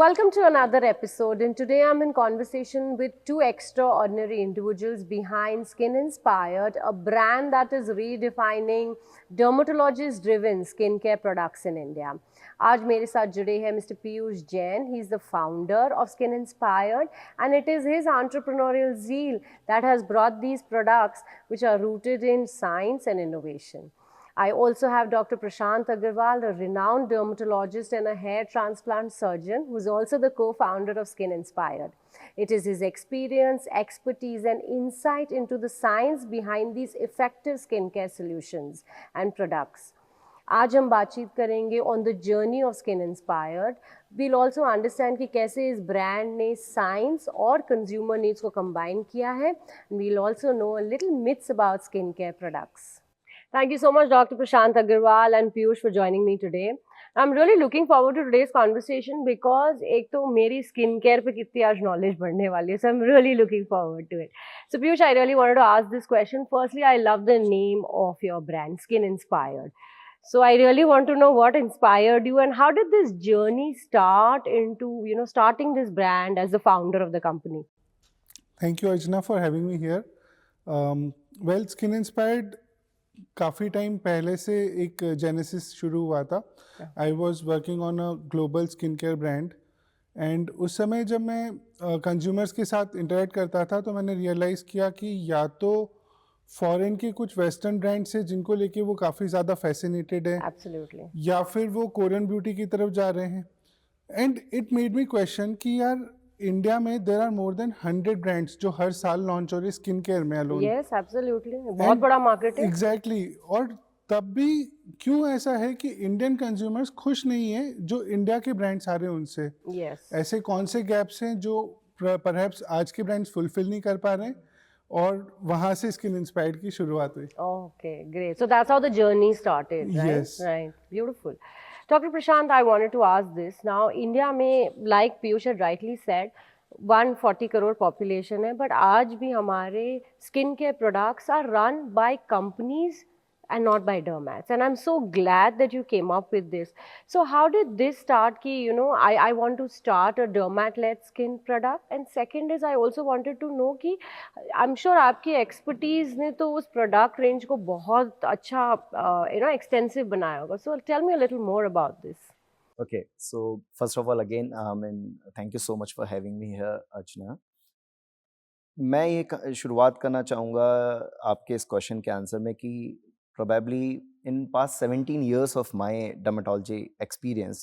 Welcome to another episode, and today I'm in conversation with two extraordinary individuals behind Skin Inspired, a brand that is redefining dermatologist-driven skincare products in India. आज मेरे साथ जुड़े हैं Mr. Piyush Jain. He is the founder of Skin Inspired, and it is his entrepreneurial zeal that has brought these products which are rooted in science and innovation. I also have Dr. Prashant Agarwal, a renowned dermatologist and a hair transplant surgeon, who is also the co-founder of Skin Inspired. It is his experience, expertise, and insight into the science behind these effective skincare solutions and products. आज हम बातचीत करेंगे on the journey of Skin Inspired. We'll also understand कि कैसे इस brand ने science और consumer needs को combine किया है. We'll also know a little myths about skincare products. Thank you so much, Dr. Prashant Agarwal and Piyush, for joining me today. I'm really looking forward to today's conversation because एक तो मेरी skincare पे कितनी आज knowledge बढ़ने वाली है, so I'm really looking forward to it. So Piyush, I really wanted to ask this question. Firstly, I love the name of your brand, Skin Inspired. So I really want to know what inspired you and how did this journey start into, starting this brand as the founder of the company? Thank you, Arjuna, for having me here. Well, Skin Inspired काफ़ी time पहले से एक genesis शुरू हुआ था. I was working on a global skin care brand and उस समय जब मैं कंज्यूमर्स के साथ इंटरेक्ट करता था तो मैंने रियलाइज़ किया कि या तो फॉरेन के कुछ वेस्टर्न ब्रांड्स हैं जिनको लेके वो काफ़ी ज़्यादा फैसिनेटेड है, Absolutely. या फिर वो कोरियन ब्यूटी की तरफ जा रहे हैं. And it made me question कि यार इंडिया में there are more than 100 brands जो हर साल लॉन्च हो रहे स्किन केयर में अलोन. Yes, absolutely. बहुत बड़ा मार्केट है. एग्जैक्टली. और तब भी क्यों ऐसा है कि इंडियन कंज्यूमर्स खुश नहीं है जो इंडिया के ब्रांड्स आ रहे हैं उनसे. Yes. ऐसे कौन से गैप्स हैं जो परहैप्स आज के ब्रांड्स फुलफिल नहीं कर पा रहे हैं, और वहाँ से स्किन इंस्पायर्ड की शुरुआत हुई. Okay, great. So that's how the journey started, right? Yes. Right. Beautiful. Dr. Prashant, I wanted to ask this. Now, India में, like Piyush had rightly said, 140 crore population है, but आज भी हमारे skincare products are run by companies and not by dermats. And I'm so glad that you came up with this. So how did this start ki, I want to start a dermat-led skin product. And second is I also wanted to know कि I'm sure आपकी expertise ने तो उस product range को बहुत अच्छा extensive बनाया होगा. So tell me a little more about this. Okay, so first of all, again, and thank you so much for having me here, Archana. मैं ये शुरुआत करना चाहूँगा आपके इस क्वेश्चन के आंसर में कि probably in past 17 years of my dermatology experience,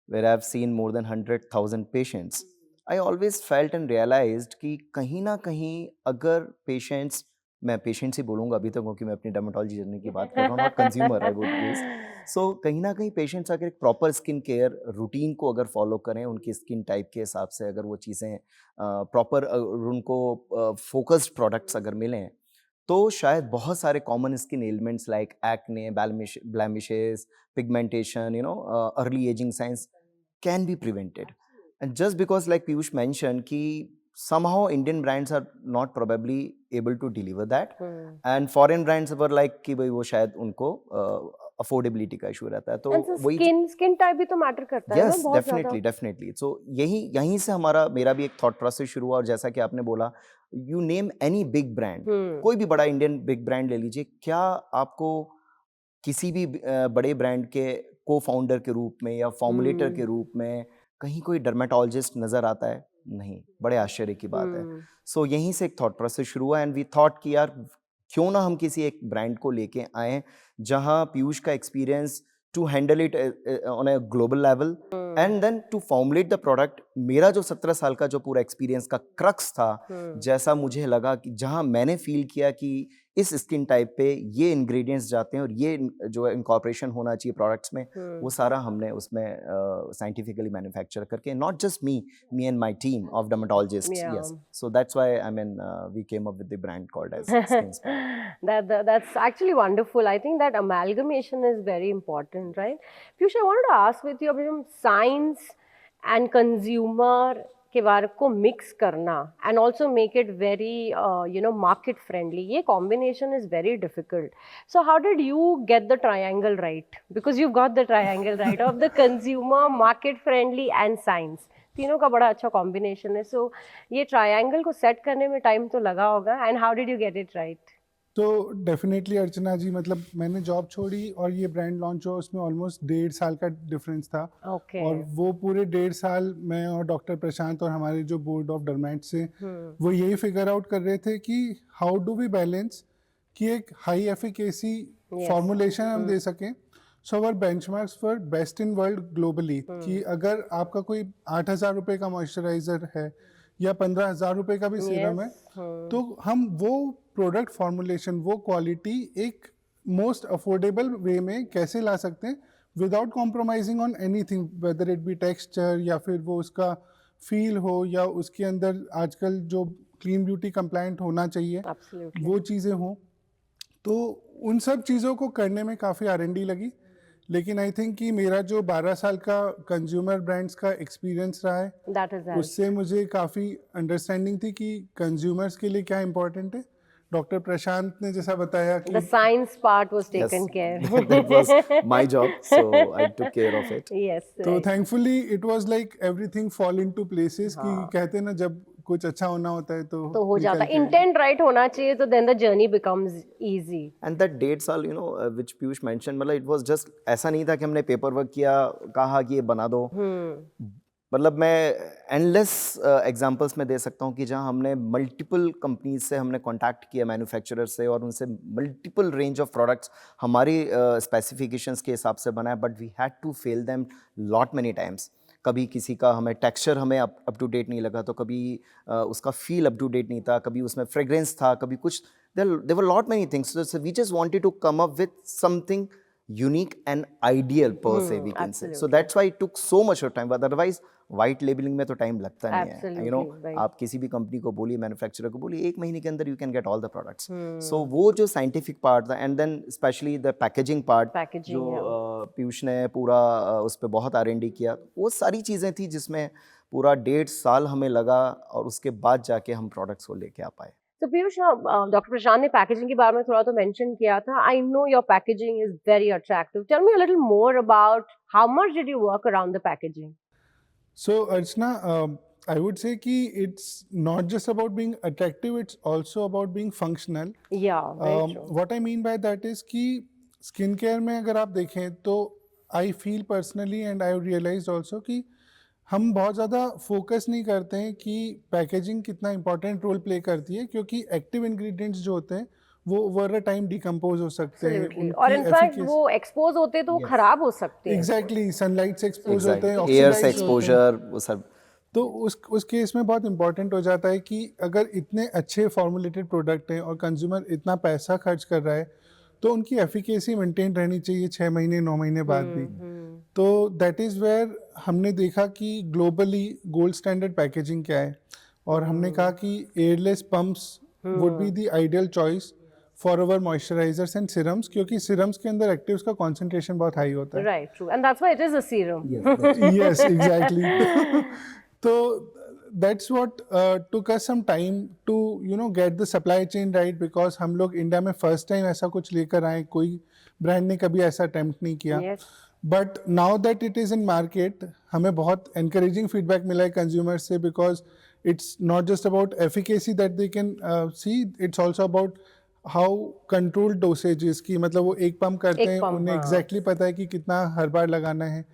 where I've seen more than 100,000 patients, I always felt and realized कि कहीं ना कहीं अगर patients, मैं पेशेंट्स ही बोलूँगा अभी तक क्योंकि मैं अपनी डर्मेटोलॉजी जर्नी की बात कर रहा हूँ, not consumer I would use. So कहीं ना कहीं पेशेंट्स अगर एक प्रॉपर स्किन केयर रूटीन को अगर फॉलो करें, उनकी स्किन टाइप के हिसाब से अगर वो चीज़ें प्रॉपर उनको फोकस्ड प्रोडक्ट्स अगर मिलें, तो शायद बहुत सारे common skin elements like acne, blemishes, pigmentation, early ageing science can be prevented. And just because like Piyush mention कि somehow Indian brands are not probably able to deliver that, and foreign brands were like कि भाई वो शायद उनको affordability का issue रहता है. तो वही skin type भी तो matter करता है ना बहुत ज़्यादा. Yes, definitely. So यहीं से मेरा भी एक thought process शुरू हुआ. और जैसा कि आपने बोला, you name any big brand, कोई भी बड़ा Indian big brand ले लीजिए, क्या आपको किसी भी बड़े ब्रांड के co-founder के रूप में या फॉर्मुलेटर के रूप में कहीं कोई डर्मेटोलॉजिस्ट नजर आता है? नहीं. बड़े आश्चर्य की बात है. सो यहीं से एक थॉट प्रोसेस शुरू हुआ एंड वी थॉट कि यार क्यों ना हम किसी एक ब्रांड को लेके आए जहां पीयूष का experience to handle it on a global level and then to formulate the product. मेरा जो 17 साल का जो पूरा एक्सपीरियंस का क्रक्स था, जैसा मुझे लगा कि जहां मैंने फील किया कि इस स्किन टाइप पे ये इंग्रेडिएंट्स जाते हैं और ये जो इनकॉर्पोरेशन होना चाहिए प्रोडक्ट्स में, वो सारा हमने उसमें साइंटिफिकली मैन्युफैक्चर करके, not just me and my team of dermatologists. Yes, so that's why I mean we came up with the brand called age skin inspired. That's actually wonderful. I think that amalgamation is very important, right? Piyush, I wanted to ask with you about science and consumer के बारे को mix करना and also make it very market friendly. ये combination is very difficult. So how did you get the triangle right? Because you've got the triangle right of the consumer, market friendly and science. तीनों का बड़ा अच्छा combination है. सो ये triangle को set करने में टाइम तो लगा होगा. And how did you get it right? तो डेफिनेटली अर्चना जी, मतलब मैंने जॉब छोड़ी और ये ब्रांड लॉन्च हुआ, उसमें ऑलमोस्ट 1.5 साल का डिफरेंस था. ओके. और वो पूरे 1.5 साल मैं और डॉक्टर प्रशांत और हमारे जो बोर्ड ऑफ डर्मेट्स से वो यही फिगर आउट कर रहे थे कि हाउ डू वी बैलेंस कि एक हाई एफिकेसी फॉर्मुलेशन हम दे सकें. So our benchmarks for best in world globally, कि अगर आपका कोई 8,000 रुपये का मॉइस्चराइजर है या 15,000 रुपये का भी सीरम है, तो हम वो प्रोडक्ट फॉर्मुलेशन, वो क्वालिटी एक मोस्ट अफोर्डेबल वे में कैसे ला सकते हैं without compromising on anything, whether it be texture या फिर वो उसका फील हो या उसके अंदर आजकल जो क्लीन ब्यूटी कंप्लायंट होना चाहिए वो चीज़ें हों. तो उन सब चीज़ों को करने में काफ़ी R&D लगी. लेकिन आई थिंक कि मेरा जो 12 साल का कंज्यूमर ब्रांड्स का एक्सपीरियंस रहा है, उससे मुझे काफ़ी अंडरस्टैंडिंग थी कि कंज्यूमर्स के लिए क्या इम्पोर्टेंट है. डॉक्टर प्रशांत ने जैसा बताया कि the science part was taken care. That was my job, so I took care of it. Yes. तो right. Thankfully it was like everything fall into places, कि कहते हैं ना जब कुछ अच्छा होना होता है तो हो जाता है. इंटेंट राइट होना चाहिए, तो then the journey becomes easy. And that 1.5 साल, you know, which Piyush mentioned, मतलब it was just ऐसा नहीं था कि हमने पेपर वर्क किया, कहा कि ये बना दो. मतलब मैं एंडलेस एग्जांपल्स में दे सकता हूँ कि जहाँ हमने मल्टीपल कंपनीज से हमने कांटेक्ट किया, मैन्युफैक्चरर से, और उनसे मल्टीपल रेंज ऑफ प्रोडक्ट्स हमारी स्पेसिफिकेशंस के हिसाब से बनाए, but we had to fail them lot many times. कभी किसी का हमें टेक्सचर हमें अप टू डेट नहीं लगा, तो कभी उसका फील अप टू डेट नहीं था, कभी उसमें फ्रेग्रेंस था, कभी कुछ, there were lot many things. So we just wanted to come up with something unique and ideal per se, we can say. So that's why it took so much of time, but otherwise white labeling में तो time लगता नहीं है. You know, आप किसी भी company को बोलिए, मैन्युफैक्चरर को बोलिए, 1 महीने के अंदर you can get all the products. So वो जो साइंटिफिक पार्ट था, and then especially the packaging part, जो पीयूष ने पूरा उस पर बहुत R&D किया, वो सारी चीज़ें थी जिसमें पूरा 1.5 साल हमें लगा, और उसके बाद जाके हम प्रोडक्ट्स को लेके आ पाए. तो पीयूष, डॉक्टर प्रशांत ने पैकेजिंग के बारे में थोड़ा तो मेंशन किया था. I know your packaging is very attractive. Tell me a little more about how much did you work around the packaging? So Archana, I would say कि it's not just about being attractive, it's also about being functional. Yeah, very true. What I mean by that is कि skin care में अगर आप देखें तो I feel personally and I realized also कि हम बहुत ज़्यादा फोकस नहीं करते हैं कि पैकेजिंग कितना इंपॉर्टेंट रोल प्ले करती है, क्योंकि एक्टिव इंग्रेडिएंट्स जो होते हैं वो ओवर अ टाइम डिकम्पोज हो सकते हैं, और इनफैक्ट वो एक्सपोज होते हैं तो वो खराब हो सकते हैं. एग्जैक्टली, सनलाइट से एक्सपोज होते हैं, एयर से एक्सपोजर, वो सब. तो उस केस में बहुत इंपॉर्टेंट हो जाता है कि अगर इतने अच्छे फॉर्मुलेटेड प्रोडक्ट हैं और कंज्यूमर इतना पैसा खर्च कर रहा है, तो उनकी एफिकेसी मेंटेन रहनी चाहिए 6 महीने 9 महीने बाद भी. तो दैट इज़ वेयर हमने देखा कि ग्लोबली गोल्ड स्टैंडर्ड पैकेजिंग क्या है, और हमने कहा कि airless pumps would be the ideal choice for our moisturisers and serums, क्योंकि सीरम्स के अंदर एक्टिव्स का कॉन्सेंट्रेशन बहुत हाई होता है. Right, true, and that's why it is a serum. Yes, exactly. तो that's what took us some time to get the supply chain right, because हम लोग इंडिया में फर्स्ट टाइम ऐसा कुछ लेकर आए, कोई ब्रांड ने कभी ऐसा अटेम्प्ट नहीं किया. But now that it is in market, हमें बहुत encouraging फीडबैक मिला है कंज्यूमर से, because it's not just about efficacy that they can see, it's also about how controlled dosages की, मतलब वो एक पंप करते हैं, उन्हें एग्जैक्टली पता है कि कितना हर बार लगाना है,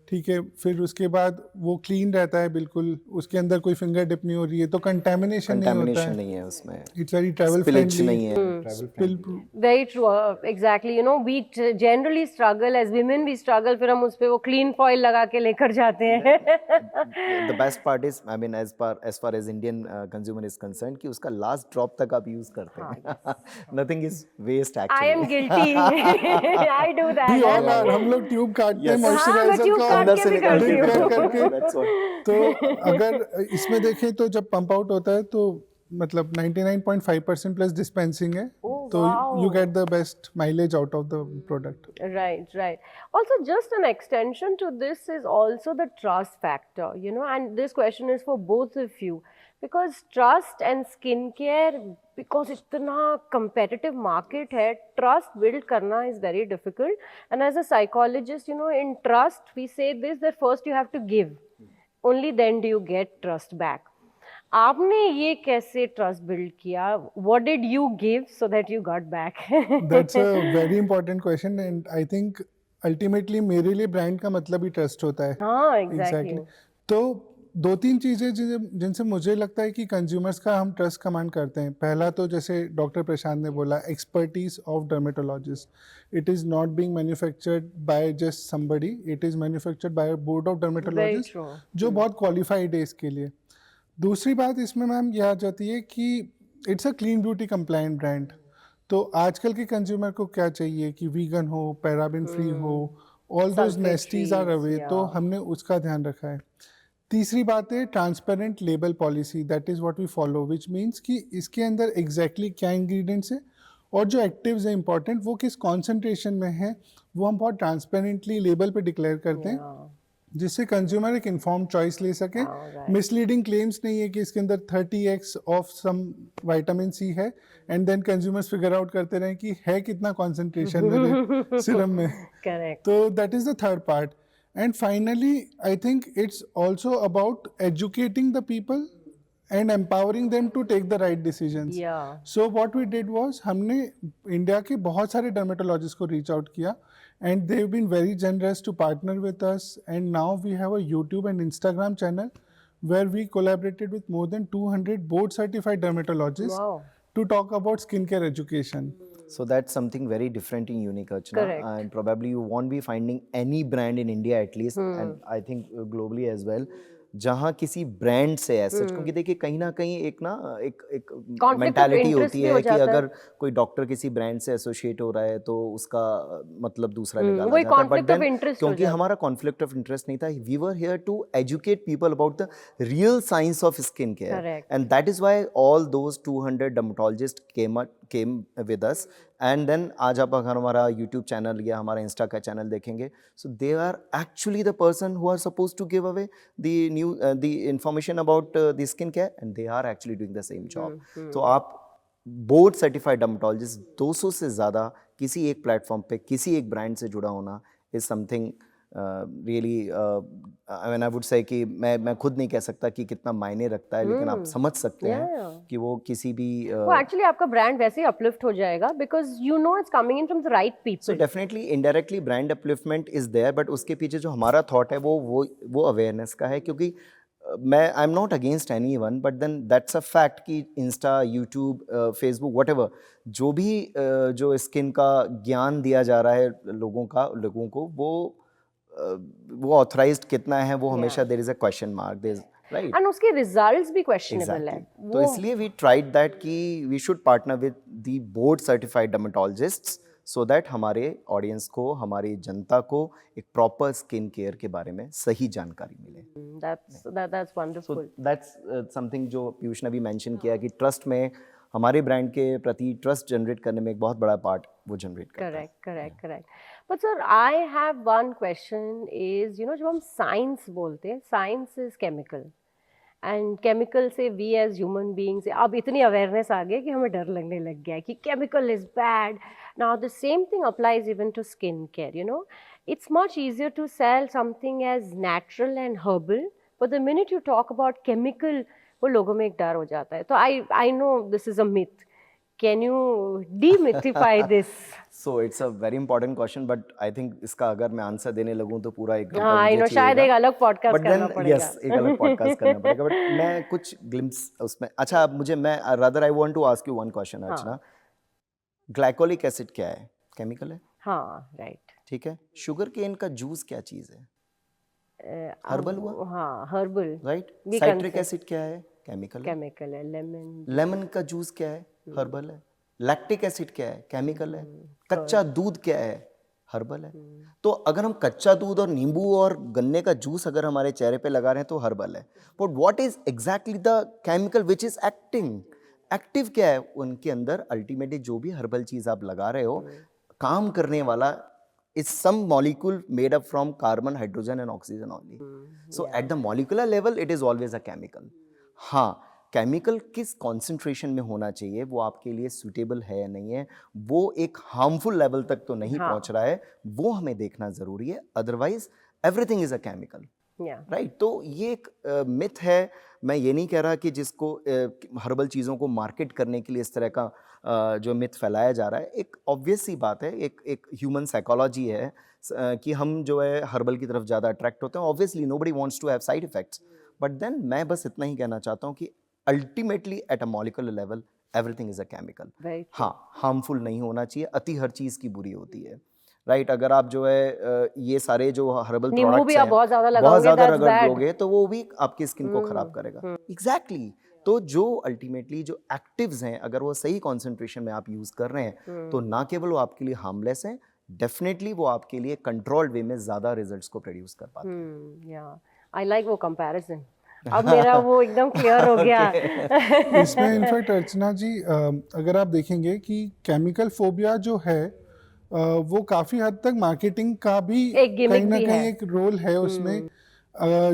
ठीक है. फिर उसके बाद वो क्लीन रहता है बिल्कुल, उसके अंदर कोई फिंगर डिप नहीं हो रही है, तो कंटामिनेशन नहीं है उसमें. इट्स वेरी ट्रैवल फ्रेंडली नहीं है. Very true, exactly. You know, we generally struggle as women, we struggle, फिर हम उस पे वो क्लीन फॉइल लगा के लेकर जाते हैं. The best part is, I mean, as far as Indian consumer is concern, कि उसका लास्ट ड्रॉप तक आप यूज करते हैं. Nothing is waste actually. I am guilty, I do that. हम लोग ट्यूब काटते हैं मॉइस्चराइजर का अंदर से निकाल करके. तो अगर इसमें देखें तो जब पंप आउट होता है तो मतलब 99.5% प्लस डिस्पेंसिंग है, तो you get the best mileage out of the product. Right. Also, just an extension to this is also the trust factor, you know, and this question is for both of you, because trust and skincare, because इतना competitive market है, trust build करना is very difficult. And as a psychologist, you know, in trust we say this, that first you have to give. only then do you get trust back. आपने ये कैसे trust build किया? What did you give so that you got back? That's a very important question and I think ultimately मेरे लिए brand का मतलब ही trust होता है. हाँ, एग्जैक्टली. exactly. तो दो तीन चीज़ें जिनसे मुझे लगता है कि कंज्यूमर्स का हम ट्रस्ट कमांड करते हैं. पहला तो जैसे डॉक्टर प्रशांत ने बोला, expertise of dermatologist. It is not being manufactured by just somebody, it is manufactured by a board of Very dermatologist true. जो बहुत क्वालिफाइड है इसके लिए. दूसरी बात इसमें मैम यह आ जाती है कि it's a clean beauty compliant brand. तो आजकल के कंज्यूमर को क्या चाहिए कि वीगन हो, पैराबिन फ्री हो, all those Sulfate nasties are frees, away. तो yeah. हमने उसका ध्यान रखा है. तीसरी बात है transparent label policy. That is what we follow, which means कि इसके अंदर एग्जैक्टली क्या इंग्रेडिएंट्स है और जो एक्टिव्स है इंपॉर्टेंट वो किस कॉन्सेंट्रेशन में है वो हम बहुत ट्रांसपेरेंटली लेबल पे डिक्लेयर करते हैं, Yeah. जिससे कंज्यूमर एक इन्फॉर्म चॉइस ले सके. Alright. मिसलीडिंग क्लेम्स नहीं है कि इसके अंदर 30x of some vitamin C है and then consumers figure out करते रहे कि है कितना कॉन्सेंट्रेशन मेरे सिरम में. Correct. तो that is the third part. And finally I think it's also about educating the people and empowering them to take the right decisions. Yeah. So what we did was हमने India के बहुत सारे dermatologist को reach out किया and they've been very generous to partner with us, and now we have a YouTube and Instagram channel where we collaborated with more than 200 board certified dermatologists Wow. to talk about skincare education. So that's something very different and unique, Archana. Correct. And probably you won't be finding any brand in India at least, and I think globally as well, जहाँ किसी brand से ऐसा, क्योंकि देखिए कहीं ना कहीं एक of मेंटालिटी interest होती भी है हो कि जाता है। अगर कोई डॉक्टर किसी ब्रांड से एसोसिएट हो रहा है तो उसका मतलब दूसरा निकाला वही जाता है. conflict But of then, interest हो क्योंकि जाता है। हमारा कॉन्फ्लिक्ट ऑफ इंटरेस्ट नहीं था, we were here to educate people about the real science of skin care, Correct. And that is why all those 200 dermatologist came with us. And then आज आप अगर हमारा YouTube चैनल या हमारा Insta का channel देखेंगे, so they are actually the person who are supposed to give away the information about the skin care, and they are actually doing the same job. तो आप बोर्ड सर्टिफाइड डर्मेटोलॉजिस्ट 200 से ज़्यादा किसी एक platform पे किसी एक ब्रांड से जुड़ा होना is something really, I mean I would say कि मैं खुद नहीं कह सकता कि कितना मायने रखता है, लेकिन आप समझ सकते हैं Yeah. कि वो किसी भी वो एक्चुअली आपका ब्रांड वैसे ही अपलिफ्ट हो जाएगा because you know it's coming in from the right so people. Definitely indirectly brand upliftment is there, but उसके पीछे जो हमारा थॉट है वो अवेयरनेस का है. क्योंकि मैं I am not against anyone, but then that's a fact कि Insta, YouTube, Facebook, whatever जो भी जो स्किन का ज्ञान दिया जा रहा है लोगों को, वो ऑथराइज्ड कितना है वो हमेशा there is a question mark, there is right. And उसके रिजल्ट्स भी क्वेश्चनेबल है. Exactly. तो इसलिए वी ट्राइड दैट कि we should partner with the board certified dermatologists so that हमारे ऑडियंस को, हमारी जनता को एक प्रॉपर स्किन केयर के बारे में सही जानकारी मिले. that's so wonderful. That's something जो पीयूष ने भी मेंशन किया कि ट्रस्ट में, हमारे ब्रांड के प्रति ट्रस्ट जनरेट करने में एक बहुत बड़ा पार्ट वो जनरेट करता है. Correct. But sir, I have one question is, जब हम साइंस बोलते हैं, science is chemical and chemical से वी एज ह्यूमन बीइंग्स अब इतनी अवेयरनेस आ गई कि हमें डर लगने लग गया है कि chemical is bad. Now the same thing applies even to skin care. It's much easier to sell something as natural and herbal, but the minute you talk about chemical, वो लोगों में एक डर हो जाता है. तो I know this is a myth. Can you demythify this? So it's a very important question, but I think इसका अगर मैं आंसर देने लगूं तो पूरा एक घंटा हाँ, I मुझे know, शायद चाहिएगा. एक अलग पॉडकास्ट But करना then, पड़ेगा. yes, एक अलग पॉडकास्ट करना पड़ेगा. बट मैं कुछ ग्लिम्स उसमें, अच्छा मैं rather I want to ask you one question, Archana. Glycolic acid क्या है? केमिकल है. हाँ, राइट. ठीक है. शुगर केन का जूस क्या चीज़ है? हर्बल हुआ. हाँ, herbal. Right. We citric consider- acid क्या है? केमिकल है. केमिकल है. लेमन. लेमन का जूस क्या है? हर्बल है. लैक्टिक एसिड क्या है? केमिकल है. कच्चा दूध क्या है? हर्बल है. तो अगर हम कच्चा दूध और नींबू और गन्ने का जूस अगर हमारे चेहरे पे लगा रहे हैं तो हर्बल है. But what is exactly the chemical which is acting? Active क्या है उनके अंदर? अल्टीमेटली जो भी हर्बल चीज आप लगा रहे हो, काम करने वाला is some molecule made up from carbon, hydrogen and oxygen only. So at the molecular level it is always a chemical. हाँ, केमिकल किस कॉन्सेंट्रेशन में होना चाहिए, वो आपके लिए सुटेबल है या नहीं है, वो एक हार्मफुल लेवल तक तो नहीं पहुंच रहा है, वो हमें देखना जरूरी है. Otherwise everything is a chemical. Yeah. Right? तो ये एक मिथ है। मैं ये नहीं कह रहा कि जिसको हर्बल चीज़ों को मार्केट करने के लिए इस तरह का जो मिथ फैलाया जा रहा है, एक ऑब्वियस सी बात है, एक ह्यूमन साइकोलॉजी है कि हम जो है हर्बल की तरफ ज़्यादा अट्रैक्ट होते हैं। Obviously nobody wants to have side effects, but then मैं बस इतना ही कहना चाहता हूँ कि ultimately at a molecular level everything is a chemical. Very true. हाँ, हार्मफुल नहीं होना चाहिए, अति हर चीज़ की बुरी होती है, राइट? अगर आप जो है ये सारे जो हर्बल नींबू प्रोडक्ट्स भी आप हैं बहुत ज्यादा बहुत लगाओगे, ज़्यादा that's रगड़ bad. लोगे तो वो भी आपकी स्किन को खराब करेगा। एग्जैक्टली तो जो अल्टीमेटली जो एक्टिव्स हैं, अगर वो सही कॉन्सेंट्रेशन में आप यूज़ कर रहे हैं तो ना केवल वो आपके लिए हार्मलेस हैं, डेफिनेटली वो आपके लिए कंट्रोल्ड वे में ज़्यादा रिजल्ट्स को प्रोड्यूस कर पाते हैं। या आई लाइक वो कंपैरिजन, अब मेरा वो एकदम क्लियर हो गया। इसमें इनफैक्ट अर्चना जी अगर आप देखेंगे कि केमिकल फोबिया जो है वो काफ़ी हद तक मार्केटिंग का भी एक gimmick कहीं ना भी कहीं है। एक रोल है उसमें।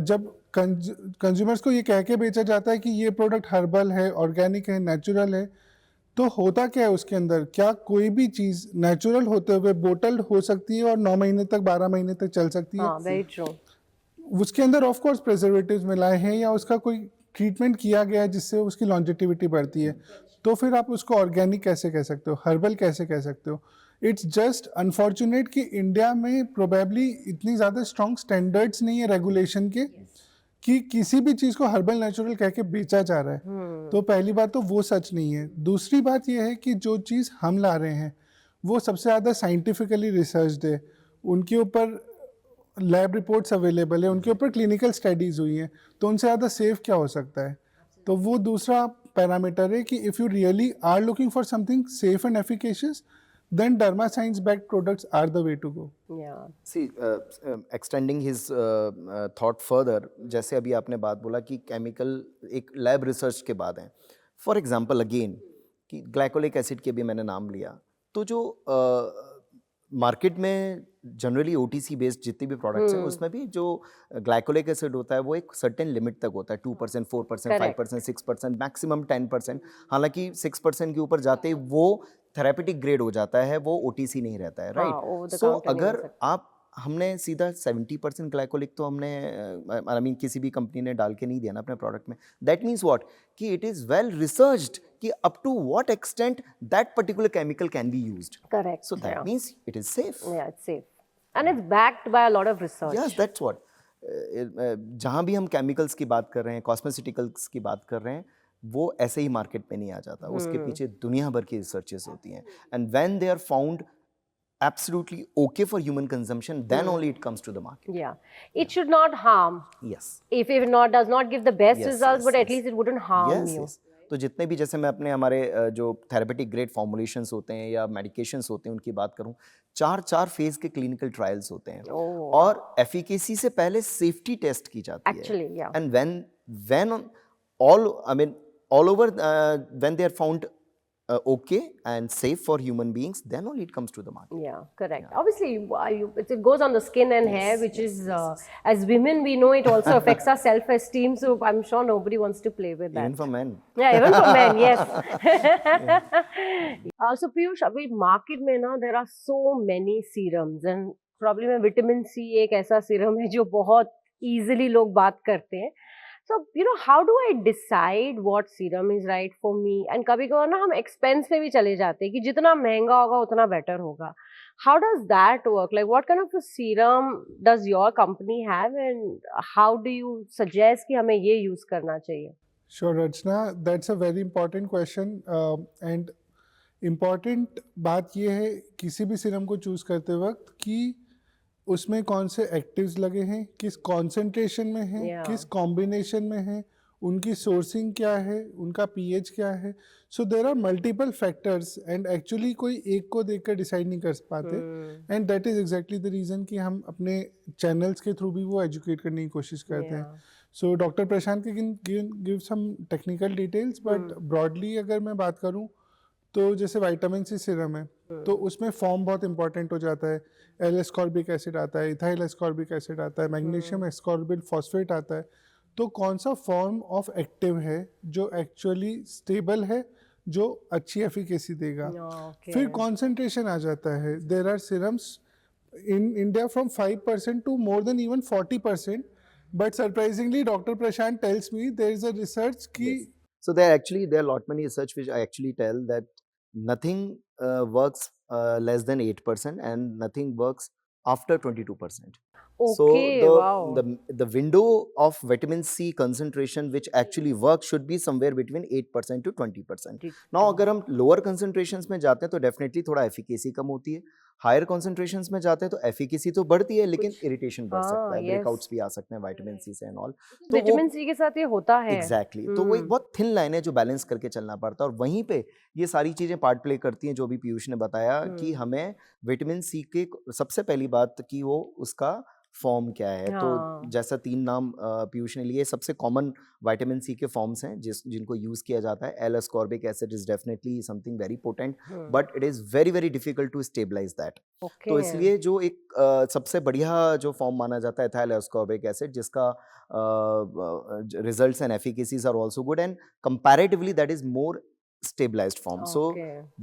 जब कंज्यूमर्स को ये कह के बेचा जाता है कि ये प्रोडक्ट हर्बल है, ऑर्गेनिक है, नेचुरल है, तो होता क्या है उसके अंदर? क्या कोई भी चीज़ नेचुरल होते हुए बोटल्ड हो सकती है और 9 महीने तक 12 महीने तक चल सकती है? हाँ, वेरी ट्रू। उसके अंदर ऑफ कोर्स प्रिजर्वेटिव्स मिलाए हैं या उसका कोई ट्रीटमेंट किया गया है जिससे उसकी लॉन्जेटिविटी बढ़ती है, तो फिर आप उसको ऑर्गेनिक कैसे कह सकते हो, हर्बल कैसे कह सकते हो? इट्स जस्ट अनफॉर्चुनेट कि इंडिया में प्रोबेबली इतनी ज़्यादा स्ट्रॉन्ग स्टैंडर्ड्स नहीं है रेगुलेशन के कि किसी भी चीज़ को हर्बल नेचुरल कह के बेचा जा रहा है। तो पहली बात तो वो सच नहीं है। दूसरी बात ये है कि जो चीज़ हम ला रहे हैं वो सबसे ज़्यादा साइंटिफिकली रिसर्च्ड है, उनके ऊपर लैब रिपोर्ट्स अवेलेबल है, उनके ऊपर क्लिनिकल स्टडीज़ हुई हैं, तो उनसे ज़्यादा सेफ क्या हो सकता है? तो वो दूसरा पैरामीटर है कि if you really are looking for something safe and efficacious, then derma science backed products are the way to go. या see extending his thought further, जैसे अभी आपने बात बोला कि केमिकल एक लैब रिसर्च के बाद हैं। फॉर एग्जांपल अगेन कि ग्लाइकोलिक एसिड के भी मैंने नाम लिया, तो जो मार्केट में जनरली ओटीसी बेस्ड जितने भी प्रोडक्ट्स हैं उसमें भी जो ग्लाइकोलिक एसिड होता है वो एक सर्टेन लिमिट तक होता है, 2%, 4%, 5%, 6%, मैक्सिमम 10%। हालांकि 6% के ऊपर जाते ही वो थेरेपेटिक ग्रेड हो जाता है, वो ओटीसी नहीं रहता है, हाँ, right? over the so counter नहीं हो अगर सकता। आप हमने सीधा 70% ग्लाइकोलिक तो हमने आई मीन किसी भी कंपनी ने डाल के नहीं दिया ना अपने प्रोडक्ट में। दैट मीन्स व्हाट कि इट इज़ वेल रिसर्च्ड कि up to what extent that particular chemical can be used, correct, so that means it is safe. या it's safe and it's backed by a lot of research. Yes, that's what. जहाँ भी हम chemicals की बात कर रहे हैं, कॉस्मेटिकल्स की बात कर रहे हैं, वो ऐसे ही मार्केट में नहीं आ जाता, उसके पीछे दुनिया भर की रिसर्चेस होती हैं, and when they are found absolutely okay for human consumption, then only it comes to the market. Yeah, it should not harm. Yes. If it not does not give the best Yes, results, yes, but at yes. least it wouldn't harm Yes, you. yes. तो जितने भी जैसे मैं अपने हमारे जो therapeutic grade formulations होते हैं या मेडिकेशंस होते हैं उनकी बात करूं, 4 फेज के क्लिनिकल ट्रायल्स होते हैं Oh. और एफिकेसी से पहले सेफ्टी टेस्ट की जाती है। Actually, yeah. And when all over when they are found okay and safe for human beings, then only it comes to the market. Yeah, correct. Obviously, it goes on the skin and hair, which is, as women, we know it also affects our self-esteem. So I'm sure nobody wants to play with that. Even for men. Yeah, even for men, yes. So Piyush, अभी market में ना there are so many serums and probably में vitamin C एक ऐसा serum है जो बहुत easily लोग बात करते हैं. So, how do I decide what serum is right for me? And कभी कभार ना हम expense पे भी चले जाते हैं कि जितना महंगा होगा उतना better होगा. How does that work? Like, what kind of a serum does your company have, and how do you suggest कि हमें ये use करना चाहिए? Sure, Rachna, that's a very important question. And important बात ये है किसी भी सीरम को चूज़ करते वक्त कि उसमें कौन से एक्टिव्स लगे हैं, किस कॉन्सेंट्रेशन में हैं, Yeah. किस कॉम्बिनेशन में हैं, उनकी सोर्सिंग क्या है, उनका पीएच क्या है. So there are multiple factors and actually कोई एक को देखकर डिसाइड नहीं कर पाते. And that is exactly the reason कि हम अपने चैनल्स के थ्रू भी वो एजुकेट करने की कोशिश करते हैं. So doctor Prashant can give some technical details, but broadly अगर मैं बात करूँ तो जैसे विटामिन सी सीरम है तो उसमें फॉर्म बहुत इंपॉर्टेंट हो जाता है. एल एस्कॉर्बिक एसिड आता है, इथाइल एस्कॉर्बिक एसिड आता है, मैग्नीशियम एस्कॉर्बिल फॉस्फेट आता है. तो कौन सा फॉर्म ऑफ एक्टिव है जो एक्चुअली स्टेबल है, जो अच्छी एफिकेसी देगा. फिर कॉन्सेंट्रेशन आ जाता है. There are serums in India from 5% to more than even 40% But surprisingly, Dr. Prashant tells me there is a research ki Yes. So there are a lot many research which I actually tell that nothing works less than 8% and nothing works after 22%. So Okay, wow. the window of vitamin C concentration which actually works should be somewhere between 8% to 20%. Now अगर हम lower concentrations में जाते हैं तो definitely थोड़ा efficacy कम होती है. Higher concentrations में जाते हैं तो efficacy तो बढ़ती है लेकिन कुछ irritation बढ़ सकता है, yes. breakouts भी आ सकते हैं vitamin C से and all. तो वो विटामिन सी के साथ ये होता है। एग्जैक्टली तो वो एक बहुत थिन लाइन है जो बैलेंस करके चलना पड़ता है और वहीं पे ये सारी चीजें पार्ट प्ले करती हैं जो भी पीयूष ने बताया कि हमें विटामिन सी के सबसे पहली बात कि वो उसका फॉर्म क्या है। तो हाँ। जैसा 3 नाम पीयूष ने लिए, सबसे कॉमन विटामिन सी के फॉर्म्स हैं जिनको यूज किया जाता है। L ascorbic acid is definitely something very potent but it is very very difficult to stabilize that. तो इसलिए जो एक सबसे बढ़िया जो फॉर्म माना जाता है एथिल एस्कॉर्बिक एसिड, जिसका results and efficacies are also good and comparatively that is more stabilized form. So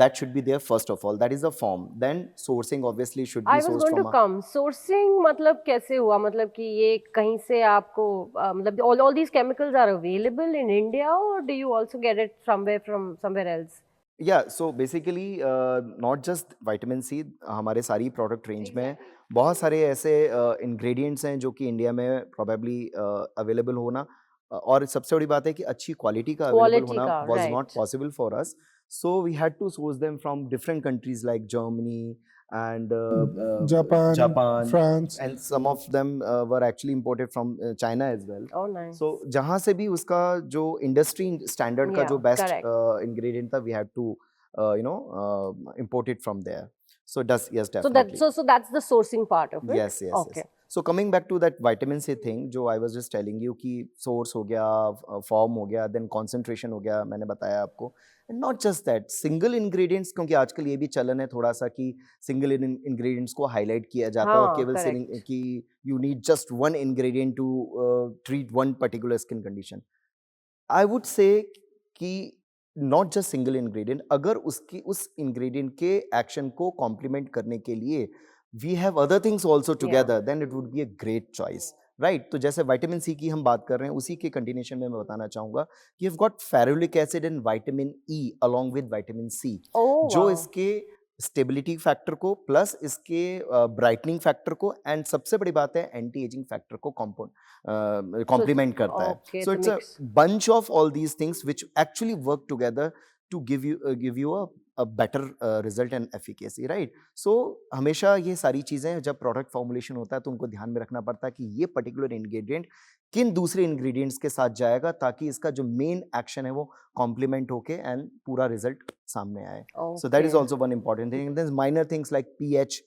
that should be there first of all. That is the form. Then sourcing obviously should be I was sourced going from to come. Sourcing मतलब कैसे हुआ? मतलब कि ये कहीं से आपको मतलब all these chemicals are available in India or do you also get it from somewhere else? Yeah, so basically not just vitamin C, हमारे सारी product range में बहुत सारे ऐसे ingredients हैं जो कि इंडिया में probably available होना और सबसे बड़ी बात है कि अच्छी क्वालिटी का अवेलेबल होना was not possible for us. So we had to source them from different countries like Germany and Japan, France, and some of them were actually imported from China as well. Oh, nice. So जहाँ से भी उसका जो industry standard का जो best correct. ingredient था, we had to import it from there. So definitely. So that's the sourcing part of it. Yes. Okay. So coming back to that vitamin C thing, जो I was just telling you कि source हो गया, form हो गया, then concentration हो गया, मैंने बताया आपको. And not just that, single ingredients, क्योंकि आजकल ये भी चलन है थोड़ा सा कि single ingredients को highlight किया जाता है और केवल कि you need just one ingredient to treat one particular skin condition. I would say कि not just single ingredient, अगर उसकी उस ingredient के action को complement करने के लिए we have other things also together, then it would be a great choice, right? तो जैसे विटामिन सी की हम बात कर रहे हैं, उसी के कंटिन्यूएशन में मैं बताना चाहूंगा कि you've got ferulic acid and vitamin E along with vitamin C, जो इसके स्टेबिलिटी फैक्टर को प्लस इसके ब्राइटनिंग फैक्टर को एंड सबसे बड़ी बात है एंटी एजिंग फैक्टर को कॉम्प्लीमेंट करता है. So it's a bunch of all these things which actually work together to give you a better result and efficacy, right? So हमेशा ये सारी चीज़ें जब प्रोडक्ट फॉर्मुलेशन होता है तो उनको ध्यान में रखना पड़ता है कि ये पर्टिकुलर इंग्रेडिएंट किन दूसरे इंग्रेडिएंट्स के साथ जाएगा ताकि इसका जो मेन एक्शन है वो कॉम्प्लीमेंट होके एंड पूरा रिजल्ट सामने आए. So that is also one important thing. There minor things like pH.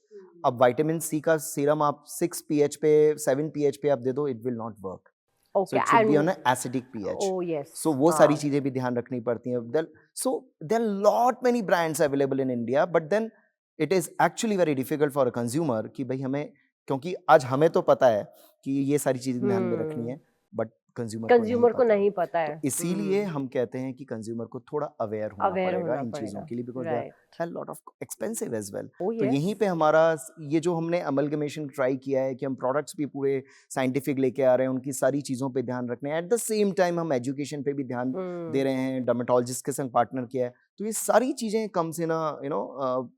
अब विटामिन सी का सीरम आप 6 पीएच पे 7 पीएच पे आप दे दो, it will not work. So it should be on an acidic pH. Oh yes. So वो सारी चीजें भी ध्यान रखनी पड़ती हैं. So there are lot many brands available in India, but then it is actually very difficult for a consumer कि भाई हमें, क्योंकि आज हमें तो पता है कि ये सारी चीजें ध्यान में रखनी है, बट कंज्यूमर को नहीं पता है. तो इसीलिए हम कहते हैं कि कंज्यूमर को थोड़ा अवेयर होना पड़ेगा इन चीजों के लिए, because they are lot of expensive as well. तो यहीं पे हमारा ये जो हमने अमलगमेशन ट्राई किया है कि हम प्रोडक्ट्स भी पूरे साइंटिफिक लेके आ रहे हैं, उनकी सारी चीजों पे ध्यान रखने हैं, एट द सेम टाइम हम एजुकेशन पे भी ध्यान दे रहे हैं, डर्मेटोलॉजिस्ट के संग पार्टनर किया है. तो ये सारी चीजें comes in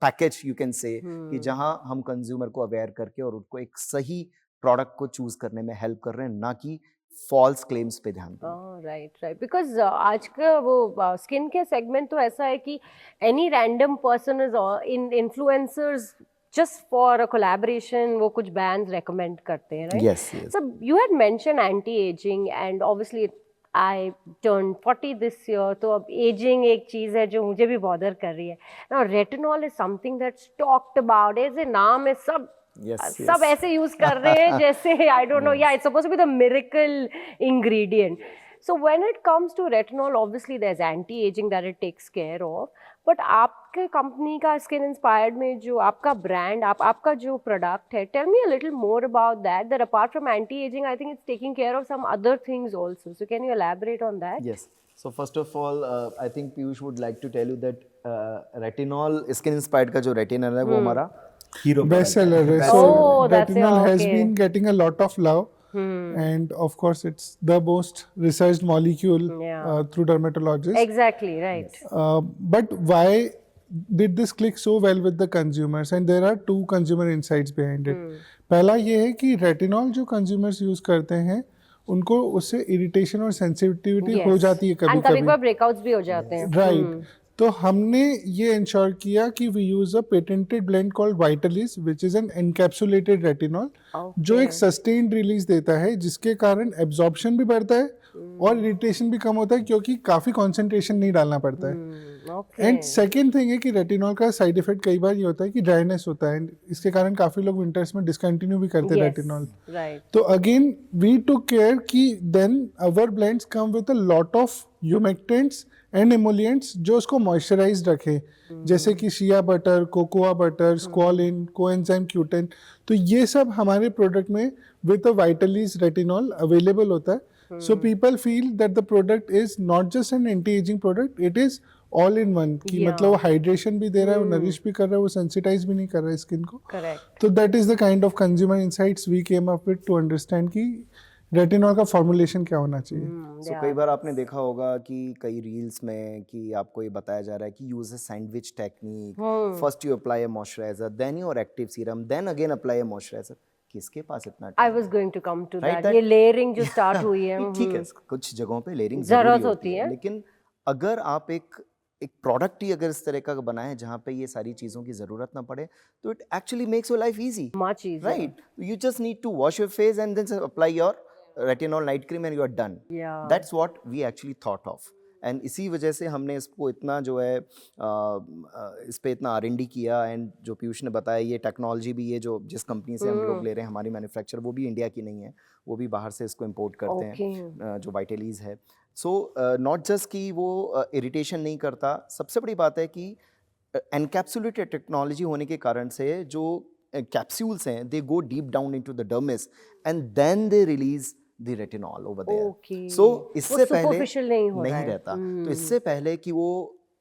package you can say कि जहां हम कंज्यूमर को अवेयर करके और उनको एक सही प्रोडक्ट को चूज करने में हेल्प कर रहे हैं, ना कि फॉल्स क्लेम्स पे ध्यान दें. राइट. बिकॉज आज का वो स्किन केयर सेगमेंट तो ऐसा है कि any random person is in influencers just for a collaboration वो कुछ brands recommend करते हैं, right? Yes. So you had mentioned anti-aging and obviously I turned 40 this year, तो अब aging एक चीज़ है जो मुझे भी bother कर रही है. Now retinol is something that's talked about. ऐसे नाम है, सब ऐसे यूज कर रहे हैं जैसे I don't know, yeah, it's supposed to be the miracle ingredient. So when it comes to retinol, obviously there's anti-aging that it takes care of. But आपके कंपनी का Skin Inspired में जो आपका ब्रांड, आपका जो प्रोडक्ट है, tell me a little more about that. That apart from anti-aging, I think it's taking care of some other things also. So can you elaborate on that? Yes. So first of all, I think Piyush would like to tell you that retinol, Skin Inspired का जो retinol है वो हमारा hero best seller है. So retinol has been getting a lot of love. and of course it's the most researched molecule Yeah. through dermatologists. Exactly, right. But why did this click so well with the consumers? And there are two consumer insights behind it. पहला ये है कि retinol जो consumers use करते हैं उनको उससे irritation और सेंसिटिविटी हो जाती है एंड कभी कभी कभी, कभार ब्रेकआउट्स भी हो जाते हैं. राइट. तो हमने ये इंश्योर किया कि we use a patented blend called Vitalis which is an encapsulated retinol जो एक सस्टेन्ड रिलीज देता है जिसके कारण एब्जॉर्प्शन भी बढ़ता है और इरिटेशन भी कम होता है क्योंकि काफी कंसंट्रेशन नहीं डालना पड़ता है. एंड सेकेंड थिंग है कि रेटिनॉल का साइड इफेक्ट कई बार ये होता है कि ड्राइनेस होता है, इसके कारण काफी लोग विंटर्स में डिसकंटिन्यू भी करते हैं रेटिनॉल. तो अगेन वी टुक केयर कि then our blends come with a lot of humectants and emollients जो उसको मॉइस्चराइज रखे, जैसे कि shea butter, cocoa butter, squalane, coenzyme Q10. तो ये सब हमारे प्रोडक्ट में with a Vitalis retinol available होता है. So people feel that the product is not just an anti-aging product, it is all in one. कि मतलब वो हाइड्रेशन भी दे रहा है, वो नरिश भी कर रहा है, वो सेंसिटाइज भी नहीं कर रहा है स्किन को. तो that is the kind of consumer insights we came up with to understand कि रेटिनॉल का फॉर्मुलेशन क्या होना चाहिए. So कई बार आपने देखा होगा कि कई रील्स में कि आपको ये बताया जा रहा है कि use a sandwich technique, first you apply a moisturiser, then your active serum, then again apply a moisturiser. किसके पास इतना I was going to come to Right, that. ये लेयरिंग जो स्टार्ट हुई है, ठीक है, कुछ जगहों पे लेयरिंग जरूरत जरूरी होती है. लेकिन अगर आप एक प्रोडक्ट ही अगर इस तरह का बनाए जहाँ पे ये सारी चीज़ों की ज़रूरत ना पड़े तो it actually makes your life easy, much easy, right. You just need to wash your face and then apply your retinol night cream and you are done. That's what we actually thought of. And इसी वजह से हमने इसको इतना जो है इस पे इतना R&D किया. एंड जो पीयूष ने बताया ये टेक्नोलॉजी भी, ये जो जिस कंपनी से हम लोग ले रहे हैं हमारी मैन्युफैक्चर, वो भी इंडिया की नहीं है, वो भी बाहर से इसको इम्पोर्ट करते हैं, जो वाइटलीज है. सो नॉट जस्ट कि वो इरिटेशन नहीं करता, सबसे बड़ी बात है कि एनकैप्सुलेटेड टेक्नोलॉजी होने के कारण से जो कैप्सूल्स हैं they go deep down into the dermis and then they release the retinol over there. So इससे पहले नहीं रहता. तो इससे पहले कि वो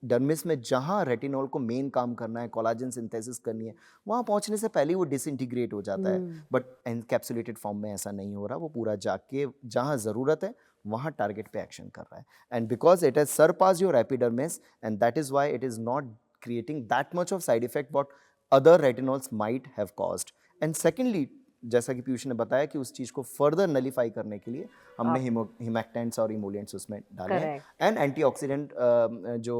डर्मिस में जहाँ रेटिनॉल को मेन काम करना है, कोलाजन सिंथेसिस करनी है, वहाँ पहुँचने से पहले वो डिसइंटीग्रेट हो जाता है. बट एनकैप्सुलेटेड फॉर्म में ऐसा नहीं हो रहा, वो पूरा जाके जहाँ ज़रूरत है वहाँ टारगेट पे एक्शन कर रहा है. And because it has surpass your epidermis and that is why it is not creating that much of side effect what other retinols might have caused. And secondly, जैसा कि पीयूष ने बताया कि उस चीज़ को फर्दर नलीफाई करने के लिए हमने हिमैक्टेंट्स और इमोलिएंट्स उसमें डाले हैं. एंड एंटीऑक्सीडेंट जो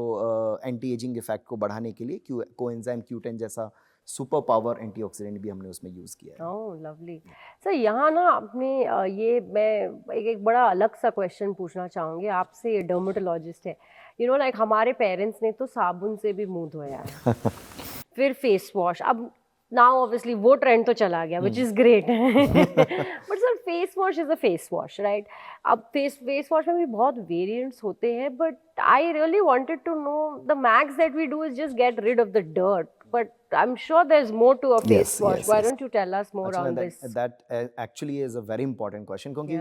एंटी एजिंग इफेक्ट को बढ़ाने के लिए कोएंजाइम Q10 जैसा सुपर पावर एंटीऑक्सीडेंट भी हमने उसमें यूज़ किया है. ओह लवली. सर यहाँ ना आपने ये मैं एक बड़ा अलग सा क्वेश्चन पूछना चाहूँगी आपसे. ये डर्मेटोलॉजिस्ट है, यू नो लाइक हमारे पेरेंट्स ने तो साबुन से भी मुंह धोया है फिर फेस वॉश. अब नाउ ऑब्वियसली वो ट्रेंड तो चला गया which is great, but sir face wash is a face wash, right. अब फेस वॉश में भी बहुत वेरिएंट्स होते हैं, but I really wanted to know the max that we do is just get rid of the dirt, but I'm sure there's more to a face wash. Why don't you tell us more on this? That actually is a very important question क्योंकि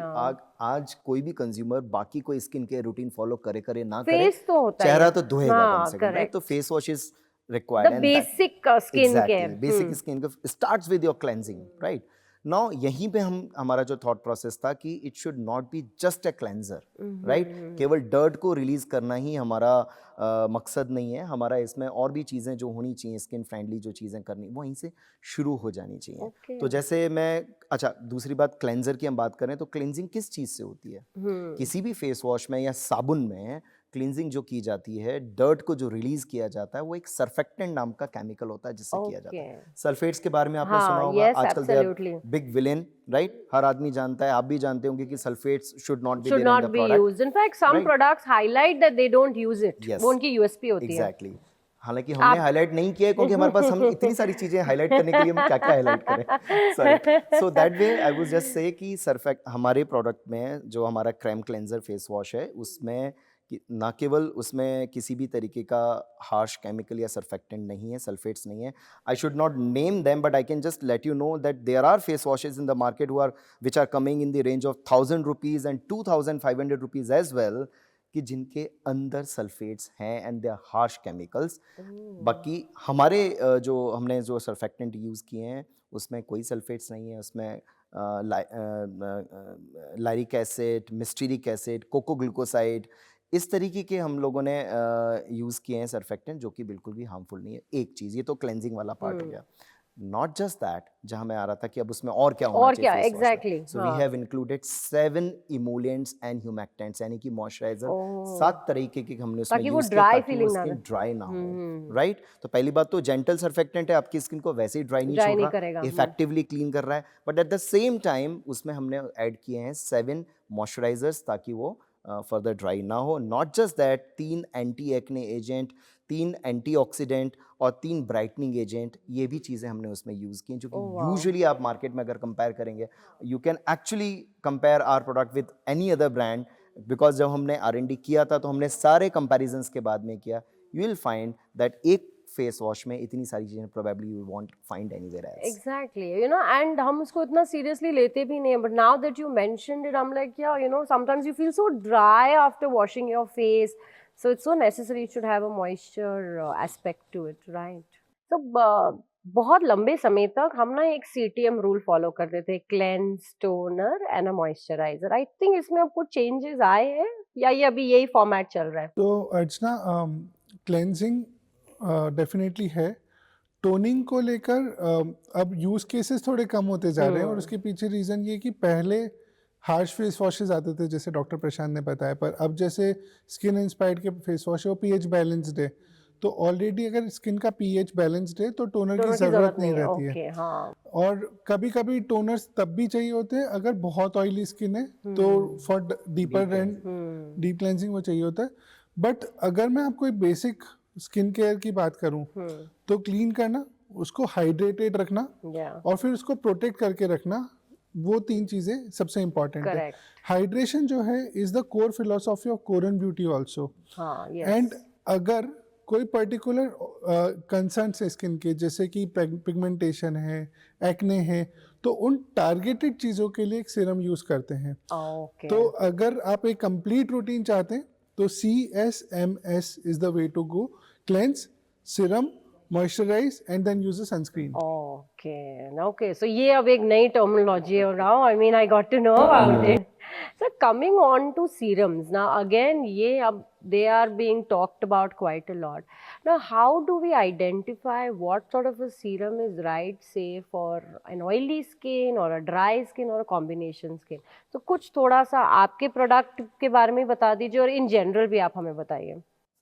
आज कोई भी consumer बाकी कोई skin care routine follow करे ना करे, तो होता है, चेहरा तो धोएगा कम से कम, राइट. तो face wash is required. The basic skin care. Basic skin care starts with your cleansing, right? Now यहीं पे हमारा जो थॉट प्रोसेस था कि it should not be just a cleanser, right. केवल डर्ट को रिलीज करना ही हमारा मकसद नहीं है. हमारा इसमें और भी चीज़ें जो होनी चाहिए, स्किन फ्रेंडली जो चीज़ें करनी, वो वहीं से शुरू हो जानी चाहिए. तो जैसे अच्छा दूसरी बात, क्लेंजर की हम बात करें तो क्लिनजिंग किस चीज़ से होती है? किसी भी फेस वॉश में या साबुन में क्लींजिंग जो की जाती है, डर्ट को जो रिलीज किया जाता है, वो एक सर्फेक्टेंट नाम का केमिकल होता है जिससे किया जाता है. सल्फेट्स के बारे में आपने सुना होगा, आजकल they are big villain, right. हर आदमी जानता है, आप भी जानते होंगे कि sulphates should not be used. In fact some products highlight that they don't use it. वो उनकी यूएसपी होती है. एग्जैक्टली. हालांकि हमने हाईलाइट नहीं किया है क्योंकि हमारे पास हम इतनी सारी चीजें हाईलाइट करने के लिए हम क्या हाईलाइट करें. Sorry. So that way I was just say कि सर्फेक्ट हमारे प्रोडक्ट में जो हमारा क्रेम क्लेंजर फेस वॉश है, उसमें ना केवल उसमें किसी भी तरीके का हार्श केमिकल या सर्फेक्टेंट नहीं है, सल्फेट्स नहीं है. I should not name them but I can just let you know that there are face washes in the market which are coming in the range of 1000 rupees and 2500 rupees as well, कि जिनके अंदर sulphates हैं and they are harsh chemicals. बाकी हमारे जो हमने surfactant use किए हैं उसमें कोई सल्फेट्स नहीं है, उसमें लाइरिक एसिड, मिस्टीरिक एसिड, कोकोग्लूकोसाइड, इस तरीके के हम लोगों ने यूज़ किए हैं सर्फेक्टेंट, जो कि बिल्कुल भी हार्मफुल नहीं है। एक चीज़, ये तो क्लेंजिंग वाला पार्ट हो गया। नॉट जस्ट दैट, जहाँ मैं आ रहा था कि अब उसमें और क्या होना और चाहिए क्या फेस वॉश में। Exactly so we have included 7 emollients and humectants, यानी कि मॉइस्चराइजर 7 तरीके के हमने उसमें ताकि वो यूज किया ड्राई ताकि वो फीलिंग ना स्किन रहे। ड्राई ना हो, राइट। तो पहली बात तो जेंटल सर्फेक्टेंट है, आपकी स्किन को वैसे ही ड्राई नहीं ड्राई छोड़ नहीं रहा, करेगा। इफेक्टिवली क्लीन कर रहा है, but at the same time उसमें हमने ऐड किए हैं 7 मॉइस्चराइजर्स ताकि वो फर्दर ड्राई ना हो। Not just that, 3 anti acne agent, 3 antioxidant और 3 ब्राइटनिंग एजेंट, ये भी चीज़ें हमने उसमें यूज़ की, जो कि Oh, wow. यूजुअली आप मार्केट में अगर कंपेयर करेंगे, you can actually compare our product with any other brand, because जब हमने R&D किया था तो हमने सारे कंपैरिजंस के बाद में किया। यू विल फाइंड दैट एक फेस वॉश में इतनी सारी चीज़ें probably you want find anywhere else. Exactly, you know, and हम उसको इतना seriously लेते भी नहीं हैं, but now that you mentioned it, I'm like, yeah, you know, sometimes you feel so dry after washing your face, so it's so necessary it should have a moisture aspect to it, right? So, बहुत लंबे समय तक हम ना एक CTM rule follow करते थे, cleanse, toner and a moisturiser. I think इसमें अब कुछ चेंजेस आए हैं या ये अभी यही फॉर्मेट चल रहा है? तो अर्चना, क्लेंजिंग डेफिनेटली है। टोनिंग को लेकर अब यूज केसेस थोड़े कम होते जा रहे हैं, और उसके पीछे रीज़न ये कि पहले हार्श फेस वॉशेज आते थे, जैसे डॉक्टर प्रशांत ने बताया, पर अब जैसे स्किन इंस्पायर्ड के फेस वॉश है वो पीएच बैलेंस्ड है, तो ऑलरेडी अगर स्किन का पीएच बैलेंस्ड है तो टोनर की ज़रूरत नहीं रहती है। ओके, हाँ। और कभी कभी टोनर्स तब भी चाहिए होते हैं अगर बहुत ऑयली स्किन है, तो for deeper and deep cleansing वो चाहिए होता है। बट अगर मैं आपको एक बेसिक स्किन केयर की बात करूं, तो क्लीन करना, उसको हाइड्रेटेड रखना और फिर उसको प्रोटेक्ट करके रखना, वो 3 चीज़ें सबसे इम्पॉर्टेंट है। हाइड्रेशन जो है is the core philosophy of Korean beauty also. And अगर कोई पर्टिकुलर कंसर्न है स्किन के, जैसे कि पिगमेंटेशन है, एक्ने है, तो उन टारगेटेड चीज़ों के लिए एक सीरम यूज़ करते हैं। तो अगर आप एक कंप्लीट रूटीन चाहते हैं तो CSMS is the way to go: cleanse, serum, moisturise and then use a sunscreen. Okay, so ये अब एक नई टर्मिनोलॉजी है now. I mean, I got to know about it. So coming on to serums, now again ये अब they are being talked about quite a lot. Now how do we identify what sort of a serum is right, say for an oily skin or a dry skin or a combination skin? तो कुछ थोड़ा सा आपके product के बारे में बता दीजिए और इन जनरल भी आप हमें बताइए।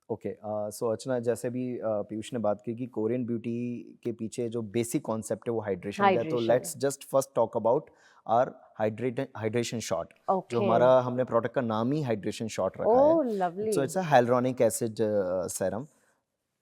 ओके, सो अर्चना, जैसे भी पीयूष ने बात की कि कोरियन ब्यूटी के पीछे जो बेसिक कॉन्सेप्ट है वो हाइड्रेशन है, तो let's just first talk about our hydration shot. जो हमारा, हमने प्रोडक्ट का नाम ही हाइड्रेशन शॉट रखा है। So it's a hyaluronic acid serum.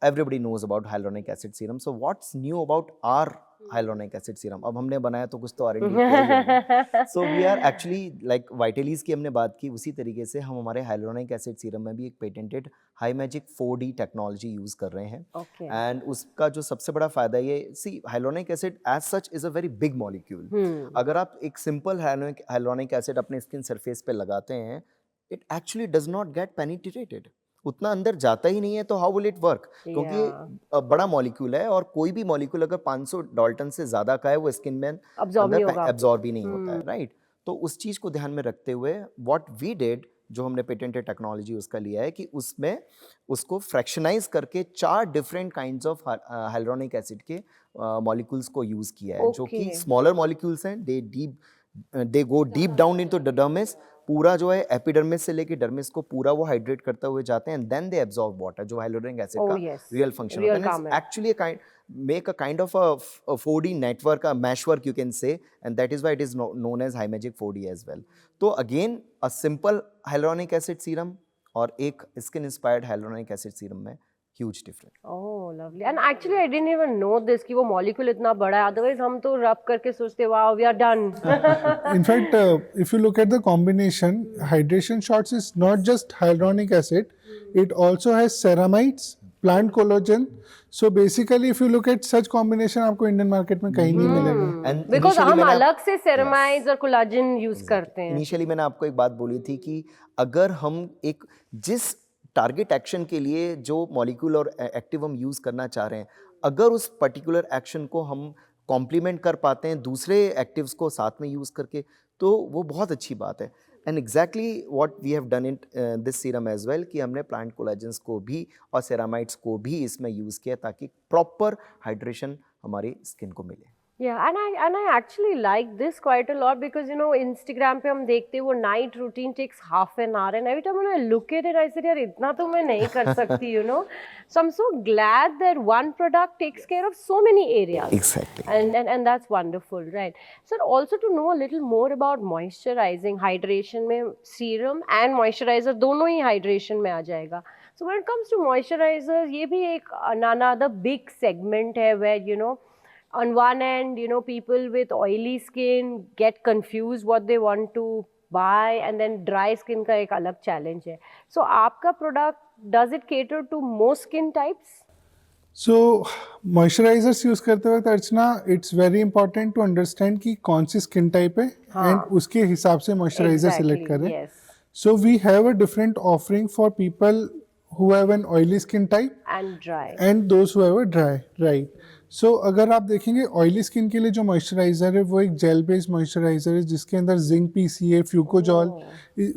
Everybody knows about hyaluronic acid serum. So what's new about our hyaluronic acid serum? अब हमने बनाया तो कुछ तो R&D किया ही होगा। So we are actually like Vitalis की हमने बात की, उसी तरीके से हम हमारे hyaluronic acid serum में भी एक patented high magic 4D technology use कर रहे हैं। एंड उसका जो सबसे बड़ा फायदा ये, सी hyaluronic acid as such is a very big molecule. अगर आप एक सिंपल hyaluronic acid अपने स्किन सरफेस पे लगाते हैं, it actually does not get penetrated. उतना अंदर जाता ही नहीं है, तो हाउ विल इट वर्क? क्योंकि बड़ा मॉलिक्यूल है, और कोई भी मॉलिक्यूल अगर 500 डाल्टन से ज्यादा का है, वो स्किन में अंदर एब्जॉर्ब ही नहीं होता है, राइट? तो उस चीज को ध्यान में रखते हुए व्हाट वी डिड, जो हमने पेटेंटेड टेक्नोलॉजी उसका लिया है, कि उसमें उसको फ्रैक्शनाइज करके 4 different kinds of hyaluronic acid के मॉलिक्यूल्स को यूज किया है, जो कि स्मॉलर मॉलिक्यूल्स हैं। They go deep down into the dermis, पूरा जो है एपिडर्मिस से लेके डर्मिस को पूरा वो हाइड्रेट करते हुए जाते हैं, and then they absorb water, जो हाइलुरोनिक एसिड का रियल फंक्शन होता है। Actually make a kind of a 4D network, a meshwork you can say, and that is why it is known as High Magic 4D as well. So again, a simple hyaluronic acid serum और एक skin inspired hyaluronic acid serum में huge difference. Oh, lovely. And actually, I didn't even know this कि वो molecule इतना बड़ा है. Otherwise, हम तो rub करके सोचते, wow, we are done. In fact, if you look at the combination, hydration shots is not just hyaluronic acid, it also has ceramides, plant collagen. So basically, if you look at such combination, आपको Indian market में कहीं नहीं मिलेगा। Because हम अलग से ceramides और collagen use करते हैं। Initially मैंने आपको एक बात बोली थी कि अगर हम एक जिस टारगेट एक्शन के लिए जो मॉलिक्यूल और एक्टिव हम यूज करना चाह रहे हैं, अगर उस पर्टिकुलर एक्शन को हम कॉम्प्लीमेंट कर पाते हैं दूसरे एक्टिव्स को साथ में यूज़ करके, तो वो बहुत अच्छी बात है। And exactly what we have done in this serum as well, कि हमने प्लांट कोलेजन्स को भी और सेरामाइड्स को भी इसमें यूज़ किया ताकि प्रॉपर हाइड्रेशन हमारी स्किन को मिले। Yeah, and I actually like this quite a lot because Instagram पे हम देखते हैं वो night routine takes half an hour and every time when I look at it I said यार इतना तो मैं नहीं कर सकती so I'm so glad that one product takes care of so many areas. Exactly. And that's wonderful, right? So also to know a little more about moisturizing, hydration में serum and moisturizer दोनों ही hydration में आ जाएगा. So when it comes to moisturizer, ये भी एक another big segment है where on one end, people with oily skin get confused what they want to buy, and then dry skin का एक अलग challenge है. So आपका product, does it cater to most skin types? So moisturizers use करते वक्त अर्चना, it's very important to understand कि कौन सी skin type है and उसके हिसाब से moisturizer select करें. Yes. So we have a different offering for people who have an oily skin type And dry. and those who have a dry, right? So अगर आप देखेंगे ऑयली स्किन के लिए जो मॉइस्चराइज़र है वो एक जेल बेस्ड मॉइस्चराइज़र है जिसके अंदर जिंक PCA,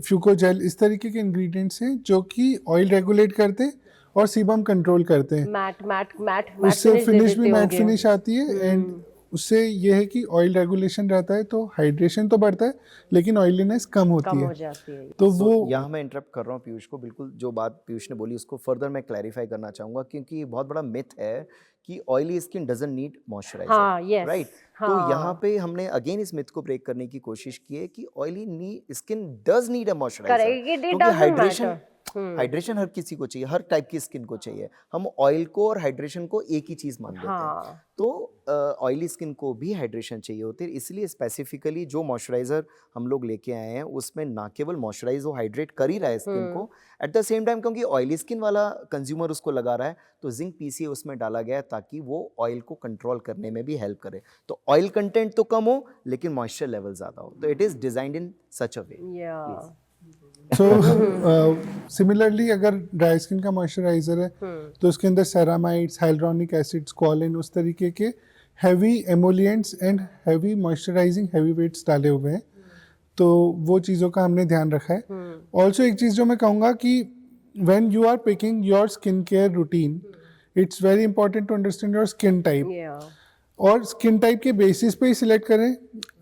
फ्यूकोजेल इस तरीके के इंग्रेडिएंट्स हैं जो कि ऑयल रेगुलेट करते हैं और सीबम कंट्रोल करते हैं. मैट उससे फिनिश भी मैट फिनिश आती है एंड उससे ये है कि ऑयल रेगुलेशन रहता है तो हाइड्रेशन तो बढ़ता है लेकिन ऑयलीनेस कम होती है. तो वो यहाँ मैं इंटरप्ट कर रहा हूँ पीयूष को. बिल्कुल जो बात पीयूष ने बोली उसको फर्दर मैं क्लैरिफाई करना चाहूँगा क्योंकि ये बहुत बड़ा मिथ है कि oily skin doesn't need moisturiser, right? तो यहाँ पे हमने अगेन इस मिथ को ब्रेक करने की कोशिश की है कि oily skin does need a moisturiser क्योंकि हाइड्रेशन हर किसी को चाहिए, हर टाइप की स्किन को चाहिए. हम ऑयल को और हाइड्रेशन को एक ही चीज मान लेते हैं. तो ऑयली स्किन को भी हाइड्रेशन चाहिए होती है. इसलिए स्पेसिफिकली जो मॉइस्चराइजर हम लोग लेके आए हैं उसमें ना केवल मॉइस्चराइज हो, हाइड्रेट कर ही रहा है स्किन को, एट द सेम टाइम क्योंकि ऑयली स्किन वाला कंज्यूमर उसको लगा रहा है तो जिंक PCA उसमें डाला गया है ताकि वो ऑयल को कंट्रोल करने में भी हेल्प करे. तो ऑयल कंटेंट तो कम हो लेकिन मॉइस्चर लेवल ज्यादा हो. तो it is designed in such a way. So similarly अगर ड्राई स्किन का मॉइस्चराइजर है तो उसके अंदर सेरामाइड्स, हाइलुरोनिक एसिड, स्क्वालिन उस तरीके के heavy emollients and heavy moisturising heavy weights डाले हुए हैं. तो वो चीज़ों का हमने ध्यान रखा है. ऑल्सो एक चीज़ जो मैं कहूँगा कि when you are picking your skin care routine it's very important to understand your skin type और स्किन टाइप के बेसिस पे ही सिलेक्ट करें.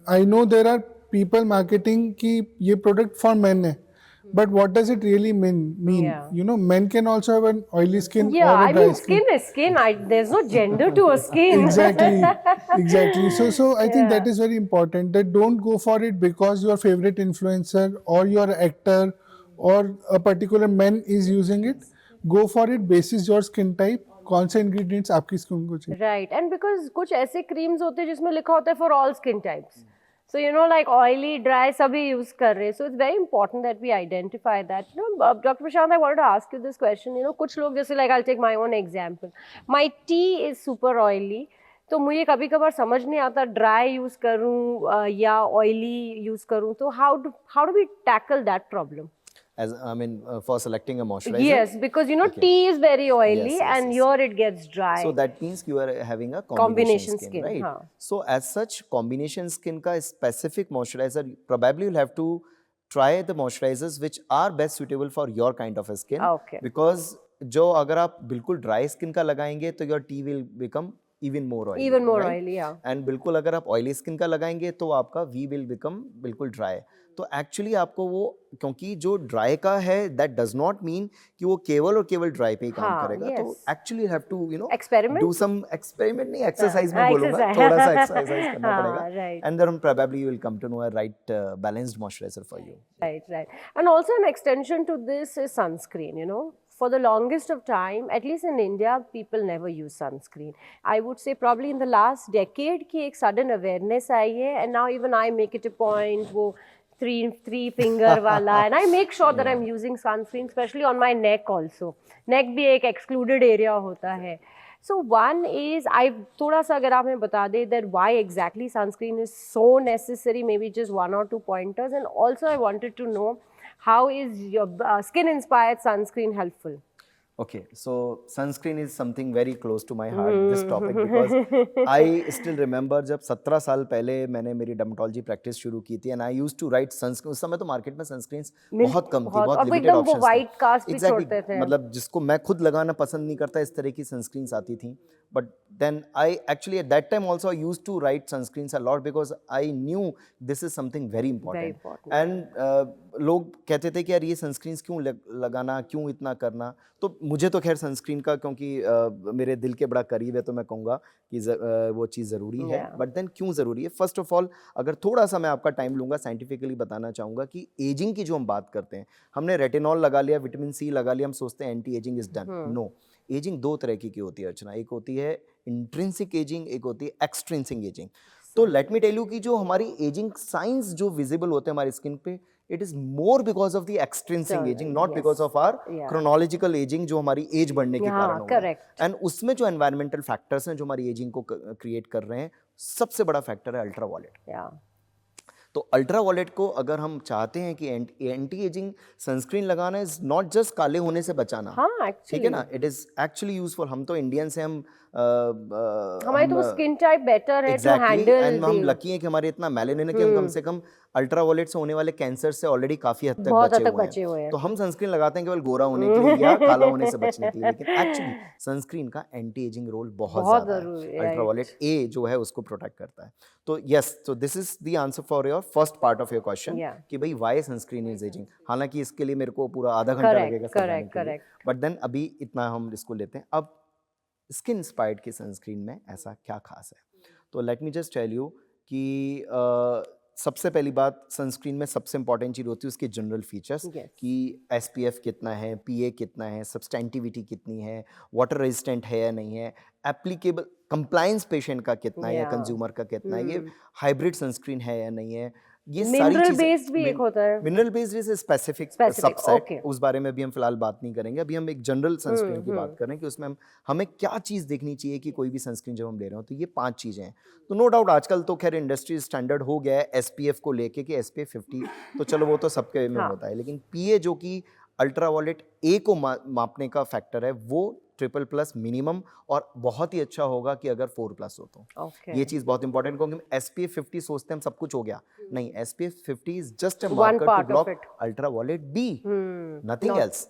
I know there are people marketing कि ये प्रोडक्ट फॉर मेन है. But what does it really mean? Yeah. Men can also have an oily skin or a I dry mean, skin is skin. There's no gender to a skin. Exactly. So I think that is very important. That don't go for it because your favorite influencer or your actor or a particular man is using it. Go for it basis your skin type. कौन से ingredients आपकी skin को चाहिए. Right. And because कुछ ऐसे creams होते हैं जिसमें लिखा होता है for all skin types. So, like oily, dry, sabhi use kar rahe. So, it's very important that we identify that. Dr. Prashant, I wanted to ask you this question. कुछ लोग जैसे like I'll take my own example. My tea is super oily. तो मुझे कभी कभार समझ नहीं आता dry use करूँ या oily use करूँ. तो how do we tackle that problem? For selecting a moisturizer. Yes, because tea is very oily and here it gets dry. So that means you are having a combination skin, right? So as such, combination skin का specific moisturizer, probably you'll have to try the moisturizers which are best suitable for your kind of a skin. Okay. Because जो अगर आप बिल्कुल dry skin का लगाएंगे तो your tea will become even more oily. Even more oily, yeah. And बिल्कुल अगर आप oily skin का लगाएंगे तो आपका V will become बिल्कुल dry. तो एक्चुअली आपको वो क्योंकि जो ड्राई का है दैट डज नॉट मीन कि वो केवल और केवल ड्राई पे ही काम करेगा. तो actually have to do some experiment, नहीं एक्सरसाइज में बोलूंगा, थोड़ा सा एक्सरसाइज करना पड़ेगा and then probably you will come to know a right balanced moisturizer for you. Right. And also an extension to this is sunscreen. For the longest of time, at least in India, people never use sunscreen. I would say probably in the last decade की एक sudden awareness आई है and now even I make it a point वो three finger वाला and I make sure that I'm using sunscreen, especially on my neck also. Neck भी एक excluded area होता है. So one is, थोड़ा सा अगर आप हमें बता दें that why exactly sunscreen is so necessary, maybe just 1 or 2 pointers, and also I wanted to know how is your skin inspired sunscreen helpful? Okay, so sunscreen is something very close to my heart, this topic, because I still remember जब 17 साल पहले मैंने मेरी dermatology practice शुरू की थी, and I used to write sunscreen. उस समय तो मार्केट में सनस्क्रीन्स बहुत कम थी, बहुत और वो लिमिटेड एकदम वो ऑप्शंस थे. वाइट कास्ट भी Exactly, छोड़ते थे। मतलब जिसको मैं खुद लगाना पसंद नहीं करता, इस तरह की सनस्क्रीन्स आती थी. But then I actually at that time also I used to write sunscreens a lot because I knew this is something very important. important. And लोग कहते थे कि यार ये सनस्क्रीन्स क्यों लगाना, क्यों इतना करना. तो मुझे तो खैर सनस्क्रीन का क्योंकि मेरे दिल के बड़ा करीब है, तो मैं कहूँगा कि वो चीज़ ज़रूरी है. Yeah. बट देन क्यों ज़रूरी है? फर्स्ट ऑफ ऑल अगर थोड़ा सा मैं आपका टाइम लूँगा, साइंटिफिकली बताना चाहूँगा कि एजिंग की जो हम बात करते हैं, हमने रेटिनॉल लगा लिया, विटामिन सी लगा लिया, हम सोचते हैं anti ageing is done. No, ageing दो तरह की होती है अर्चना. एक होती है इंट्रिंसिक एजिंग, एक होती है एक्सट्रिंसिक एजिंग. तो लेट मी टेल यू कि जो हमारी एजिंग साइंस जो विजिबल होते हैं हमारी स्किन पे, it is more because of the extrinsic ageing, not because of our chronological ageing जो हमारी एज बढ़ने के कारण हो रहा है. एंड उसमें जो एनवायरमेंटल फैक्टर्स हैं जो हमारी एजिंग को क्रिएट कर रहे हैं, सबसे बड़ा फैक्टर है अल्ट्रावायलेट. तो अल्ट्रावायलेट को अगर हम चाहते हैं कि एंटी एजिंग सनस्क्रीन लगाना इज नॉट जस्ट काले होने से बचाना, ठीक है ना, इट इज एक्चुअली यूजफुल. हम तो इंडियंस हैं, हमारी तो स्किन टाइप बेटर है टू हैंडल, एंड हम लकी हैं कि हमारे इतना मेलानिन है कि हम कम से कम अल्ट्रावायलेट से होने वाले कैंसर से ऑलरेडी काफी हद तक बचे हुए हैं. तो हम सनस्क्रीन लगाते हैं केवल गोरा होने के लिए या काला होने से बचने के लिए, लेकिन एक्चुअली सनस्क्रीन का एंटी एजिंग रोल बहुत ज्यादा है. अल्ट्रावायलेट ए जो है उसको प्रोटेक्ट करता है. तो यस, तो this is the answer for your first part of your question कि भाई व्हाई सनस्क्रीन इज एजिंग. हालांकि इसके लिए मेरे को पूरा आधा घंटा लगेगा समझाने के लिए, बट देन अभी इतना हम इसको लेते हैं. अब स्किन इंस्पायर्ड की सनस्क्रीन में ऐसा क्या खास है? तो let me just tell you कि सबसे पहली बात, सनस्क्रीन में सबसे इंपॉर्टेंट चीज़ होती है उसके जनरल फीचर्स कि SPF कितना है, PA कितना है, सब्सटेंटिविटी कितनी है, वाटर रेजिस्टेंट है या नहीं है, एप्लीकेबल कंप्लायंस पेशेंट का कितना है या कंज्यूमर का कितना है, ये हाइब्रिड सनस्क्रीन है या नहीं है, ये सारी चीजें. बेस्ड भी एक होता है, mineral based is specific subset, उस बारे में भी हम फिलहाल बात नहीं करेंगे. अभी हम एक जनरल सनस्क्रीन की बात कर रहे हैं कि उसमें हमें क्या चीज़ देखनी चाहिए कि कोई भी सनस्क्रीन जब हम ले रहे हो. तो ये 5 चीज़ें हैं. तो नो डाउट आजकल तो खैर इंडस्ट्री स्टैंडर्ड हो गया है SPF को लेके कि SPF 50, तो चलो वो तो सबके में होता है, लेकिन PA जो कि अल्ट्रावायलेट A को मापने का फैक्टर है, वो ट्रिपल+ मिनिमम, और बहुत ही अच्छा होगा कि अगर 4+ हो तो. ये चीज बहुत इंपॉर्टेंट, क्योंकि SPF 50 सोचते हैं हम सब कुछ हो गया. नहीं, SPF 50 is just a marker to block ultraviolet B, nothing else,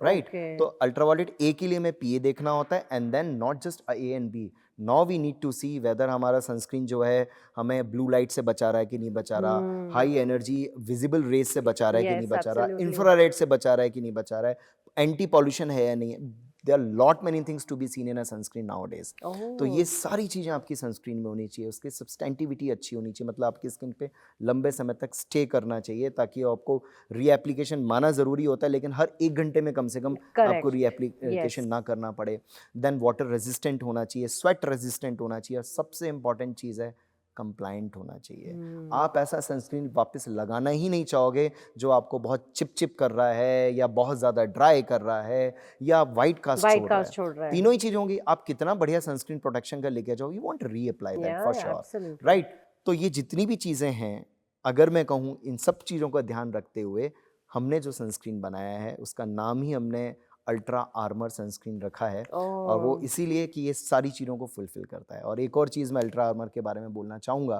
right. तो अल्ट्रावायलेट A के लिए हमें PA देखना होता है, and then not just A and B. Now we need to see whether हमारा सनस्क्रीन जो है हमें ब्लू लाइट से बचा रहा है कि नहीं बचा रहा, हाई एनर्जी विजिबल रेज से बचा रहा है कि नहीं बचा रहा, इंफ्रारेड से बचा रहा है कि नहीं बचा रहा है, एंटी पॉल्यूशन है या नहीं है. There are lot many things to be seen in a sunscreen nowadays. तो ये सारी चीज़ें आपकी सनस्क्रीन में होनी चाहिए. उसकी सब्सटेंटिविटी अच्छी होनी चाहिए, मतलब आपकी स्किन पे लंबे समय तक स्टे करना चाहिए, ताकि आपको रीएप्लीकेशन माना ज़रूरी होता है, लेकिन हर 1 घंटे में कम से कम आपको रीएप्लीकेशन ना करना पड़े. देन वाटर रेजिस्टेंट होना चाहिए, स्वेट रेजिस्टेंट होना चाहिए, और सबसे इंपॉर्टेंट चीज़ है कंप्लायंट होना चाहिए. आप ऐसा सनस्क्रीन वापस लगाना ही नहीं चाहोगे जो आपको बहुत चिप कर रहा है, या बहुत ज़्यादा ड्राई कर रहा है, या वाइट कास्ट छोड़ रहा है. तीनों ही चीज़ होंगी. आप कितना बढ़िया सनस्क्रीन प्रोटेक्शन का लेके जाओ, you want to reapply that for sure, right. तो ये जितनी भी चीज़ें हैं, अगर मैं कहूँ इन सब चीज़ों का ध्यान रखते हुए हमने जो सनस्क्रीन बनाया है, उसका नाम ही हमने अल्ट्रा आर्मर सनस्क्रीन रखा है. और वो इसीलिए कि ये सारी चीज़ों को फुलफिल करता है. और एक और चीज़ मैं अल्ट्रा आर्मर के बारे में बोलना चाहूँगा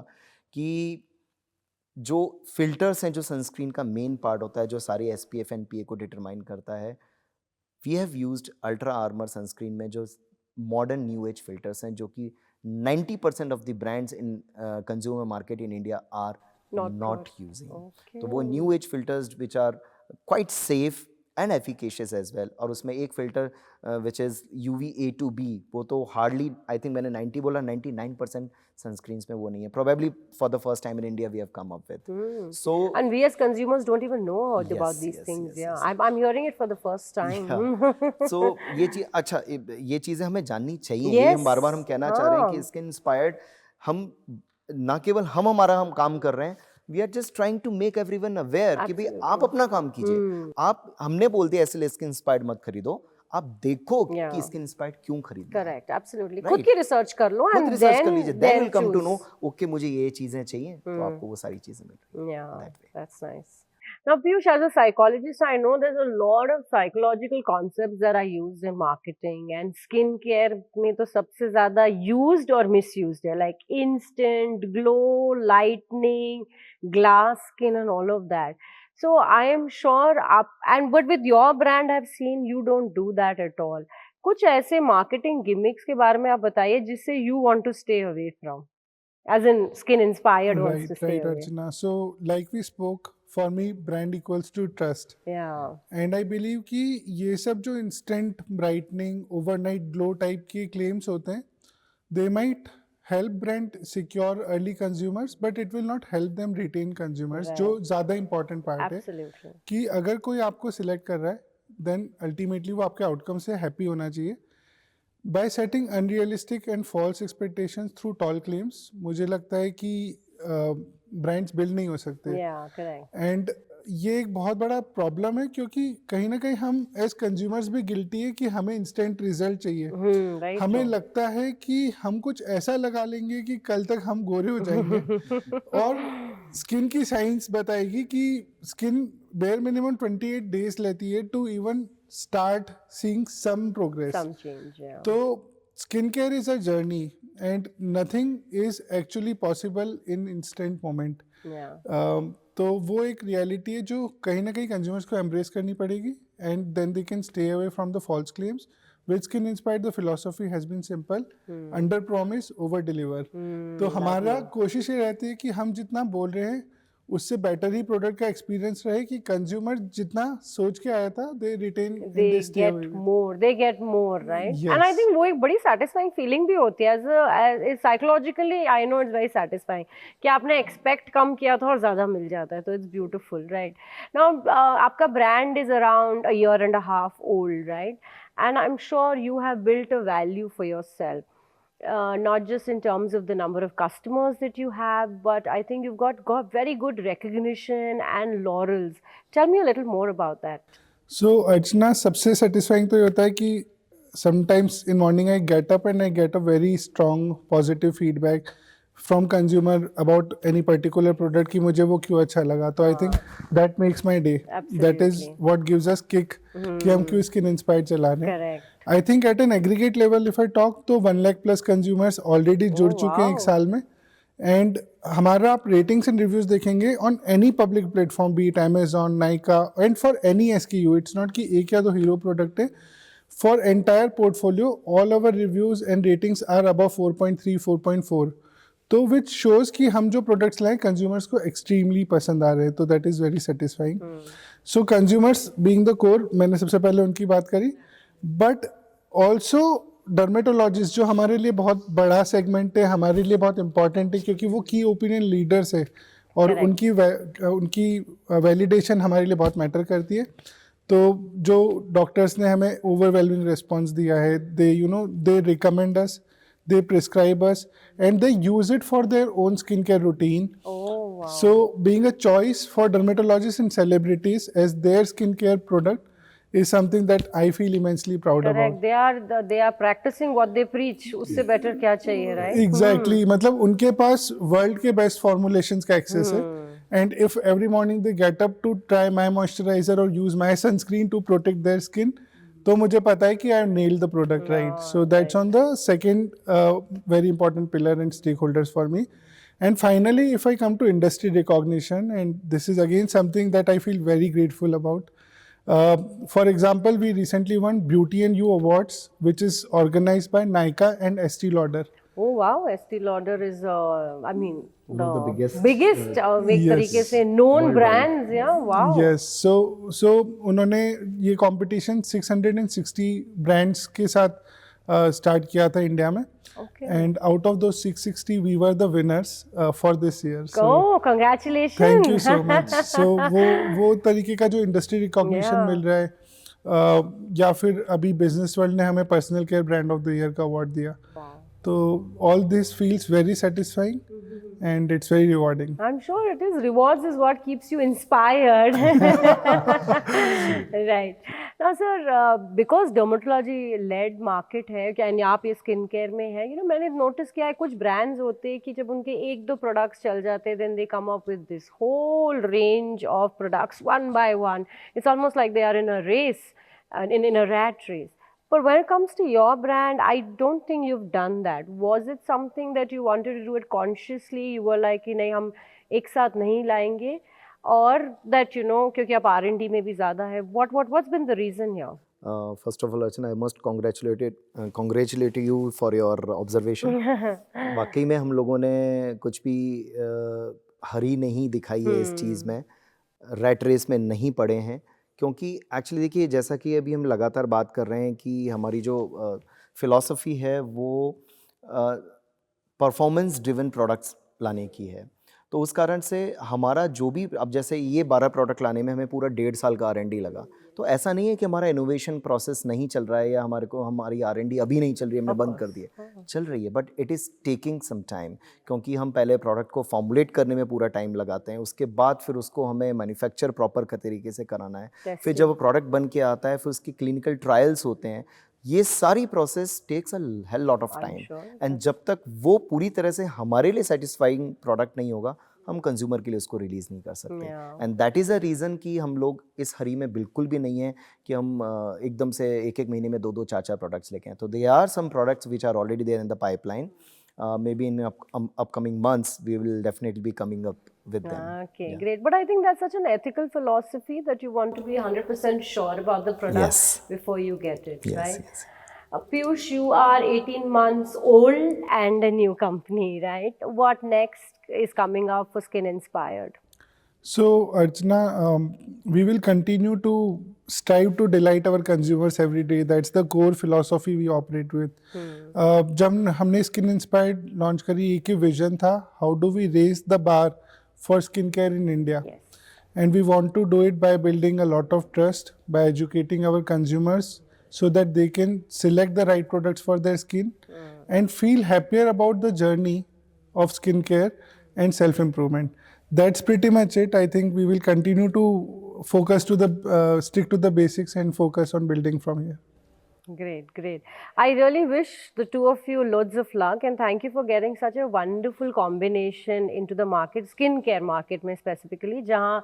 कि जो फिल्टर्स हैं, जो सनस्क्रीन का मेन पार्ट होता है, जो सारे SPF एंड PA को डिटरमाइन करता है, we have used ultra armour sunscreen में जो मॉडर्न न्यू एज फिल्टर्स हैं, जो कि 90% of the brands in consumer market in India are not using. तो वो new age filters which are quite safe and efficacious as well. और उसमें एक फिल्टर विच इज़ UVA2B, वो तो हार्डली, आई थिंक मैंने 90 बोला, 99% सनस्क्रीन्स में वो नहीं है. Probably for the first time in India we have come up with. So and we as consumers don't even know about these things. I'm hearing it for the first time. So ये चीज, अच्छा ये चीज़ें हमें जाननी चाहिए. ये हम बार हम कहना चाह रहे हैं कि स्किन इंस्पायर्ड हम ना केवल हम काम कर रहे हैं, we are just trying to make everyone aware कि भाई आप अपना काम कीजिए. आप, हमने बोल दिया ऐसे स्किन इंस्पायर्ड मत खरीदो, आप देखो कि स्किन इंस्पायर्ड क्यों खरीदना. Correct, absolutely. खुद की रिसर्च कर लो एंड रिसर्च कर लीजिए, then will come to know okay मुझे ये चीजें चाहिए, तो आपको वो सारी चीजें मिल रही हैं. That's nice. Now, Piyush, as a psychologist, I know there's a lot of psychological concepts that are used in marketing, and skincare में तो सबसे ज़्यादा used और misused है, like instant glow, lightening, glass skin, and all of that. So I am sure but with your brand, I've seen you don't do that at all. कुछ ऐसे marketing gimmicks के बारे में आप बताइए जिससे you want to stay away from, as in Skin Inspired wants to stay Right, away. Archana. So, like we spoke, for me, brand equals to trust. Yeah. And I believe कि ये सब जो instant brightening overnight glow type के claims होते हैं they might help brand secure early consumers but it will not help them retain consumers जो ज़्यादा important part है Absolutely. कि अगर कोई आपको सिलेक्ट कर रहा है देन अल्टीमेटली वो आपके आउटकम से हैप्पी होना चाहिए by setting unrealistic and false expectations through tall claims मुझे लगता है कि ब्रांड्स बिल्ड नहीं हो सकते Yeah, correct. एंड ये एक बहुत बड़ा प्रॉब्लम है क्योंकि कहीं ना कहीं हम एज कंज्यूमर्स भी गिल्टी है कि हमें इंस्टेंट रिजल्ट चाहिए Right. हमें लगता है कि हम कुछ ऐसा लगा लेंगे कि कल तक हम गोरे हो जाएंगे और स्किन की साइंस बताएगी कि स्किन बेयर मिनिमम 28 डेज लेती है to even start seeing some progress Some change, yeah. तो skin care is a journey and nothing is actually possible in instant moment Yeah. तो वो एक रियलिटी है जो कहीं ना कहीं कंज्यूमर्स को एम्ब्रेस करनी पड़ेगी and then they can stay away from the false claims which can inspire the philosophy has been simple under promise over deliver तो हमारा कोशिश ये रहती है कि हम जितना बोल रहे हैं उससे बेटर ही प्रोडक्ट का एक्सपीरियंस रहे कि कंज्यूमर जितना सोच के आया था they retain they get more, right? Yes. And I think वो एक बड़ी satisfying feeling भी होती है as psychologically I know it's very satisfying कि आपने expect कम किया था और ज़्यादा मिल जाता है तो it's beautiful, right? Now आपका brand is around a year and a half old, right? And I'm sure you have built a value for yourself. Not just in terms of the number of customers that you have, but I think you've got very good recognition and laurels. Tell me a little more about that. सो अर्चना सबसे satisfying तो ये होता है कि sometimes in morning I get up and I get a very strong positive feedback from consumer about any particular product कि मुझे वो क्यों अच्छा लगा तो I think that makes my day that is what gives us kick कि हम क्यों स्किन इंस्पायर्ड चला रहे हैं Correct. I think at an aggregate level if I talk तो 1 लाख प्लस कंज्यूमर्स ऑलरेडी जुड़ चुके हैं एक साल में एंड हमारा आप रेटिंग्स एंड रिव्यूज देखेंगे on any public platform be it Amazon Nykaa and for any SKU it's not कि एक या दो हीरो प्रोडक्ट है for entire portfolio all over reviews and ratings are above 4.3 4.4 तो विच शोज कि हम जो प्रोडक्ट्स लाए कंज्यूमर्स को एक्सट्रीमली पसंद आ रहे हैं तो that is very satisfying so consumers being the core मैंने सबसे पहले उनकी बात करी बट ऑल्सो डर्मेटोलॉजिस्ट जो हमारे लिए बहुत बड़ा सेगमेंट है हमारे लिए बहुत इंपॉर्टेंट है क्योंकि वो की ओपिनियन लीडर्स है और उनकी वैलिडेशन हमारे लिए बहुत मैटर करती है तो जो डॉक्टर्स ने हमें ओवरवेलमिंग रिस्पॉन्स दिया है they recommend us they prescribe us and they use it for their own skincare routine. Oh, wow. So being a choice for dermatologists and celebrities as their skincare product is something that I feel immensely proud Correct. about. They are practicing what they preach. उससे better क्या चाहिए, right? Exactly. मतलब उनके पास world के best formulations का access है. And if every morning they get up to try my moisturizer or use my sunscreen to protect their skin, तो मुझे पता है कि I have nailed the product right. So that's on the second very important pillar and stakeholders for me. And finally, if I come to industry recognition, and this is again something that I feel very grateful about. For example, we recently won Beauty and You Awards, which is organized by Nykaa and Estee Lauder. Oh wow, Estee Lauder is I mean One of the biggest, एक yes, तरीके से known brands, yeah, wow. Yes, so उन्होंने ये competition 660 brands के साथ start किया था India में. Okay. And out of those 660, we were the winners for this year. So Oh, congratulations. thank you so much. So वो तरीके का जो industry recognition Yeah. मिल रहा है या फिर अभी Business World ने हमें Personal Care Brand of the Year का award दिया. Wow. So all this feels very satisfying and it's very rewarding. I'm sure it is. Rewards is what keeps you inspired. Right. Now, sir, because dermatology-led market है, क्या आप ये skin care में है, मैंने notice किया है कुछ brands होते हैं कि जब उनके एक दो products चल जाते हैं, then they come up with this whole range of products one by one. It's almost like they are in a race, in a rat race. But when it comes to your brand, I don't think you've done that. Was it something that you wanted to do it consciously? You were like कि नहीं हम एक साथ नहीं लाएंगे, or that क्योंकि आप R&D में भी ज़्यादा है. What's been the reason here? First of all, Archana, I must congratulate you for your observation. वाकई में हम लोगों ने कुछ भी हरी नहीं दिखाई है इस चीज़ में, रैट रेस में नहीं पड़े हैं, क्योंकि एक्चुअली देखिए जैसा कि अभी हम लगातार बात कर रहे हैं कि हमारी जो फिलॉसफी है वो परफॉर्मेंस ड्रिवन प्रोडक्ट्स लाने की है। तो उस कारण से हमारा जो भी, अब जैसे ये 12 प्रोडक्ट लाने में हमें पूरा 1.5 साल का R&D लगा, तो ऐसा नहीं है कि हमारा इनोवेशन प्रोसेस नहीं चल रहा है या हमारी R&D अभी नहीं चल रही है, हमने बंद कर दी है, चल रही है, but it is taking some time, क्योंकि हम पहले प्रोडक्ट को फॉर्मुलेट करने में पूरा टाइम लगाते हैं, उसके बाद फिर उसको हमें मैन्युफैक्चर प्रॉपर का तरीके से कराना है, फिर जब वो प्रोडक्ट बन के आता है फिर उसकी क्लिनिकल ट्रायल्स होते हैं, ये सारी process takes a hell lot of time, and जब तक वो पूरी तरह से हमारे लिए सेटिस्फाइंग प्रोडक्ट नहीं होगा हम कंज्यूमर के लिए उसको रिलीज नहीं कर सकते, and that is a reason कि हम लोग इस हरी में बिल्कुल भी नहीं है कि हम एकदम से एक एक महीने में 2-2 4-4 प्रोडक्ट्स लेके आए। तो they are some products which are already there in the pipeline, maybe in upcoming months we will definitely be coming up with them. Okay, great. But I think that's such an ethical philosophy that you want to be 100% sure about the product before you get it, right? Yes. Piyush, you are 18 months old and a new company, right? What next is coming up for Skin Inspired? So, Archana, we will continue to strive to delight our consumers every day. That's the core philosophy we operate with. जब हमने Skin Inspired launch करी, एक ही vision था, how do we raise the bar for skincare in India? Yes. And we want to do it by building a lot of trust, by educating our consumers so that they can select the right products for their skin and feel happier about the journey of skincare and self-improvement. That's pretty much it. I think we will continue to focus to the stick to the basics and focus on building from here. Great, great. I really wish the two of you loads of luck, and thank you for getting such a wonderful combination into the market, skincare market में specifically, जहाँ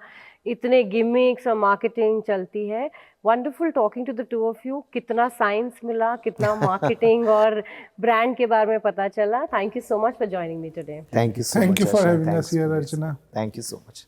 इतने gimmicks और marketing चलती है. Wonderful talking to the two of you. कितना science मिला, कितना marketing और brand के बारे में पता चला. Thank you so much for joining me today. Thank you so much. Thank you for Archana. having Thanks us here, for this. Archana. Thank you so much.